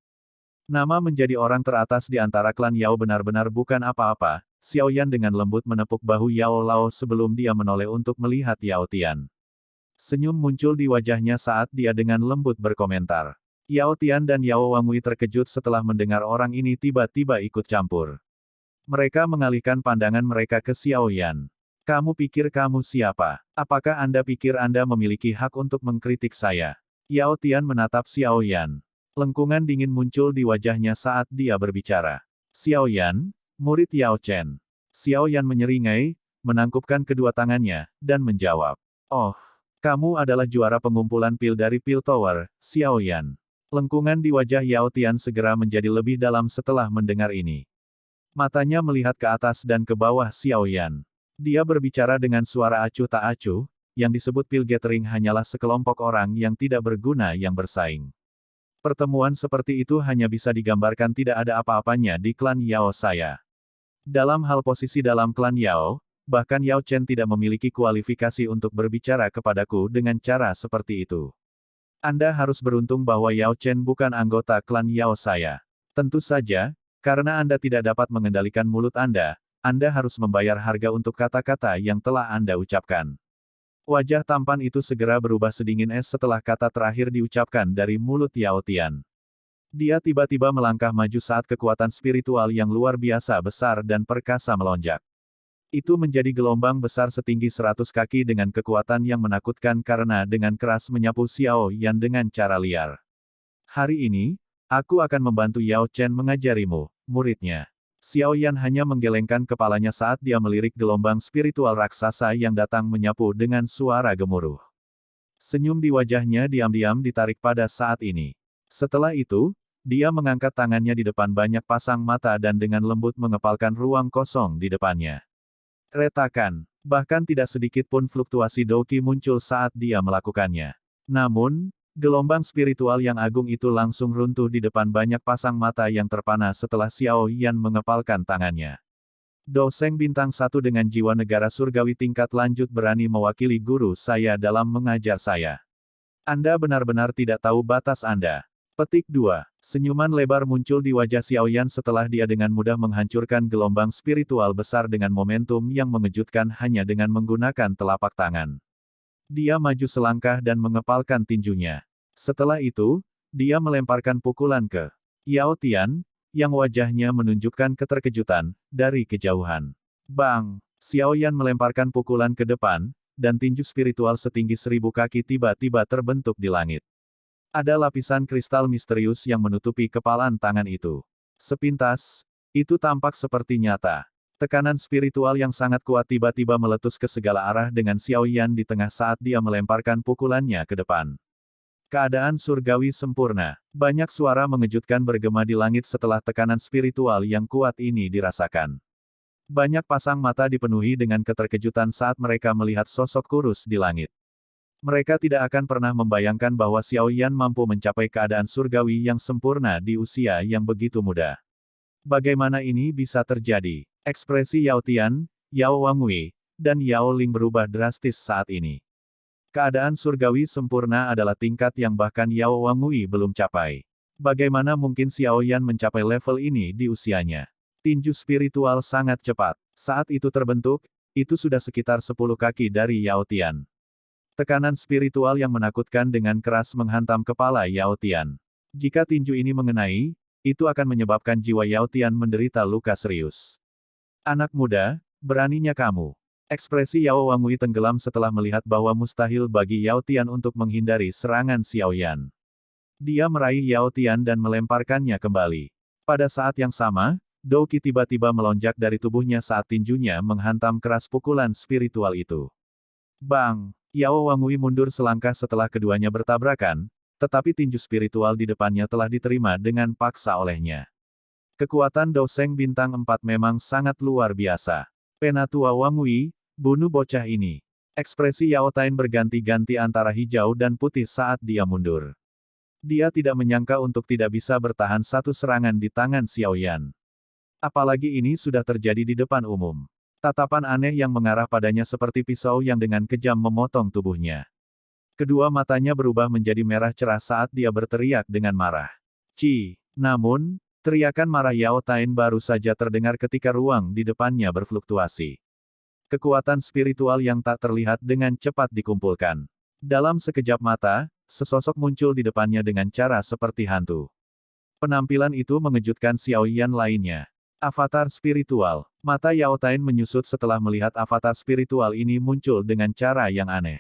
Speaker 1: Nama menjadi orang teratas di antara klan Yao benar-benar bukan apa-apa. Xiao Yan dengan lembut menepuk bahu Yao Lao sebelum dia menoleh untuk melihat Yao Tian. Senyum muncul di wajahnya saat dia dengan lembut berkomentar. Yao Tian dan Yao Wangui terkejut setelah mendengar orang ini tiba-tiba ikut campur. Mereka mengalihkan pandangan mereka ke Xiao Yan. Kamu pikir kamu siapa? Apakah Anda pikir Anda memiliki hak untuk mengkritik saya? Yao Tian menatap Xiao Yan. Lengkungan dingin muncul di wajahnya saat dia berbicara. Xiao Yan, murid Yao Chen. Xiao Yan menyeringai, menangkupkan kedua tangannya, dan menjawab. Oh, kamu adalah juara pengumpulan pil dari Pil Tower, Xiao Yan. Lengkungan di wajah Yao Tian segera menjadi lebih dalam setelah mendengar ini. Matanya melihat ke atas dan ke bawah Xiao Yan. Dia berbicara dengan suara acuh tak acuh, yang disebut Pil Gathering hanyalah sekelompok orang yang tidak berguna yang bersaing. Pertemuan seperti itu hanya bisa digambarkan tidak ada apa-apanya di klan Yao saya. Dalam hal posisi dalam klan Yao, bahkan Yao Chen tidak memiliki kualifikasi untuk berbicara kepadaku dengan cara seperti itu. Anda harus beruntung bahwa Yao Chen bukan anggota klan Yao saya. Tentu saja, karena Anda tidak dapat mengendalikan mulut Anda harus membayar harga untuk kata-kata yang telah Anda ucapkan. Wajah tampan itu segera berubah sedingin es setelah kata terakhir diucapkan dari mulut Yao Tian. Dia tiba-tiba melangkah maju saat kekuatan spiritual yang luar biasa besar dan perkasa melonjak. Itu menjadi gelombang besar setinggi 100 kaki dengan kekuatan yang menakutkan karena dengan keras menyapu Xiao Yan dengan cara liar. Hari ini, aku akan membantu Yao Chen mengajarimu, muridnya. Xiao Yan hanya menggelengkan kepalanya saat dia melirik gelombang spiritual raksasa yang datang menyapu dengan suara gemuruh. Senyum di wajahnya diam-diam ditarik pada saat ini. Setelah itu, dia mengangkat tangannya di depan banyak pasang mata dan dengan lembut mengepalkan ruang kosong di depannya. Retakan, bahkan tidak sedikit pun fluktuasi Douqi muncul saat dia melakukannya. Namun, gelombang spiritual yang agung itu langsung runtuh di depan banyak pasang mata yang terpana setelah Xiao Yan mengepalkan tangannya. Doseng bintang 1 dengan jiwa negara surgawi tingkat lanjut berani mewakili guru saya dalam mengajar saya. Anda benar-benar tidak tahu batas Anda. Petik 2. Senyuman lebar muncul di wajah Xiao Yan setelah dia dengan mudah menghancurkan gelombang spiritual besar dengan momentum yang mengejutkan hanya dengan menggunakan telapak tangan. Dia maju selangkah dan mengepalkan tinjunya. Setelah itu, dia melemparkan pukulan ke Yao Tian, yang wajahnya menunjukkan keterkejutan, dari kejauhan. Bang! Xiao Yan melemparkan pukulan ke depan, dan tinju spiritual setinggi 1000 kaki tiba-tiba terbentuk di langit. Ada lapisan kristal misterius yang menutupi kepalan tangan itu. Sepintas, itu tampak seperti nyata. Tekanan spiritual yang sangat kuat tiba-tiba meletus ke segala arah dengan Xiao Yan di tengah saat dia melemparkan pukulannya ke depan. Keadaan surgawi sempurna. Banyak suara mengejutkan bergema di langit setelah tekanan spiritual yang kuat ini dirasakan. Banyak pasang mata dipenuhi dengan keterkejutan saat mereka melihat sosok kurus di langit. Mereka tidak akan pernah membayangkan bahwa Xiao Yan mampu mencapai keadaan surgawi yang sempurna di usia yang begitu muda. Bagaimana ini bisa terjadi? Ekspresi Yao Tian, Yao Wangwei, dan Yao Ling berubah drastis saat ini. Keadaan surgawi sempurna adalah tingkat yang bahkan Yao Wangwei belum capai. Bagaimana mungkin Xiao Yan mencapai level ini di usianya? Tinju spiritual sangat cepat. Saat itu terbentuk, itu sudah sekitar 10 kaki dari Yao Tian. Tekanan spiritual yang menakutkan dengan keras menghantam kepala Yao Tian. Jika tinju ini mengenai, itu akan menyebabkan jiwa Yao Tian menderita luka serius. Anak muda, beraninya kamu. Ekspresi Yao Wangwei tenggelam setelah melihat bahwa mustahil bagi Yao Tian untuk menghindari serangan Xiao Yan. Dia meraih Yao Tian dan melemparkannya kembali. Pada saat yang sama, Dou Qi tiba-tiba melonjak dari tubuhnya saat tinjunya menghantam keras pukulan spiritual itu. Bang! Yao Wangwei mundur selangkah setelah keduanya bertabrakan, tetapi tinju spiritual di depannya telah diterima dengan paksa olehnya. Kekuatan Dou Seng bintang 4 memang sangat luar biasa. Penatua Wangwei, bunuh bocah ini. Ekspresi Yao Tain berganti-ganti antara hijau dan putih saat dia mundur. Dia tidak menyangka untuk tidak bisa bertahan satu serangan di tangan Xiao Yan. Apalagi ini sudah terjadi di depan umum. Tatapan aneh yang mengarah padanya seperti pisau yang dengan kejam memotong tubuhnya. Kedua matanya berubah menjadi merah cerah saat dia berteriak dengan marah. Namun, teriakan marah Yao Tain baru saja terdengar ketika ruang di depannya berfluktuasi. Kekuatan spiritual yang tak terlihat dengan cepat dikumpulkan. Dalam sekejap mata, sesosok muncul di depannya dengan cara seperti hantu. Penampilan itu mengejutkan Xiao Yan lainnya. Avatar spiritual. Mata Yao Tain menyusut setelah melihat avatar spiritual ini muncul dengan cara yang aneh.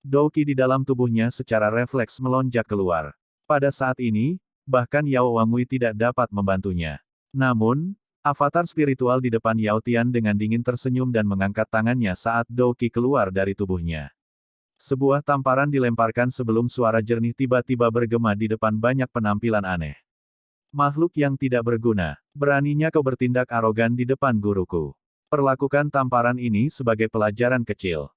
Speaker 1: Dou Qi di dalam tubuhnya secara refleks melonjak keluar. Pada saat ini, bahkan Yao Wangwei tidak dapat membantunya. Namun, avatar spiritual di depan Yao Tian dengan dingin tersenyum dan mengangkat tangannya saat Dou Qi keluar dari tubuhnya. Sebuah tamparan dilemparkan sebelum suara jernih tiba-tiba bergema di depan banyak penampilan aneh. Makhluk yang tidak berguna, beraninya kau bertindak arogan di depan guruku. Perlakukan tamparan ini sebagai pelajaran kecil.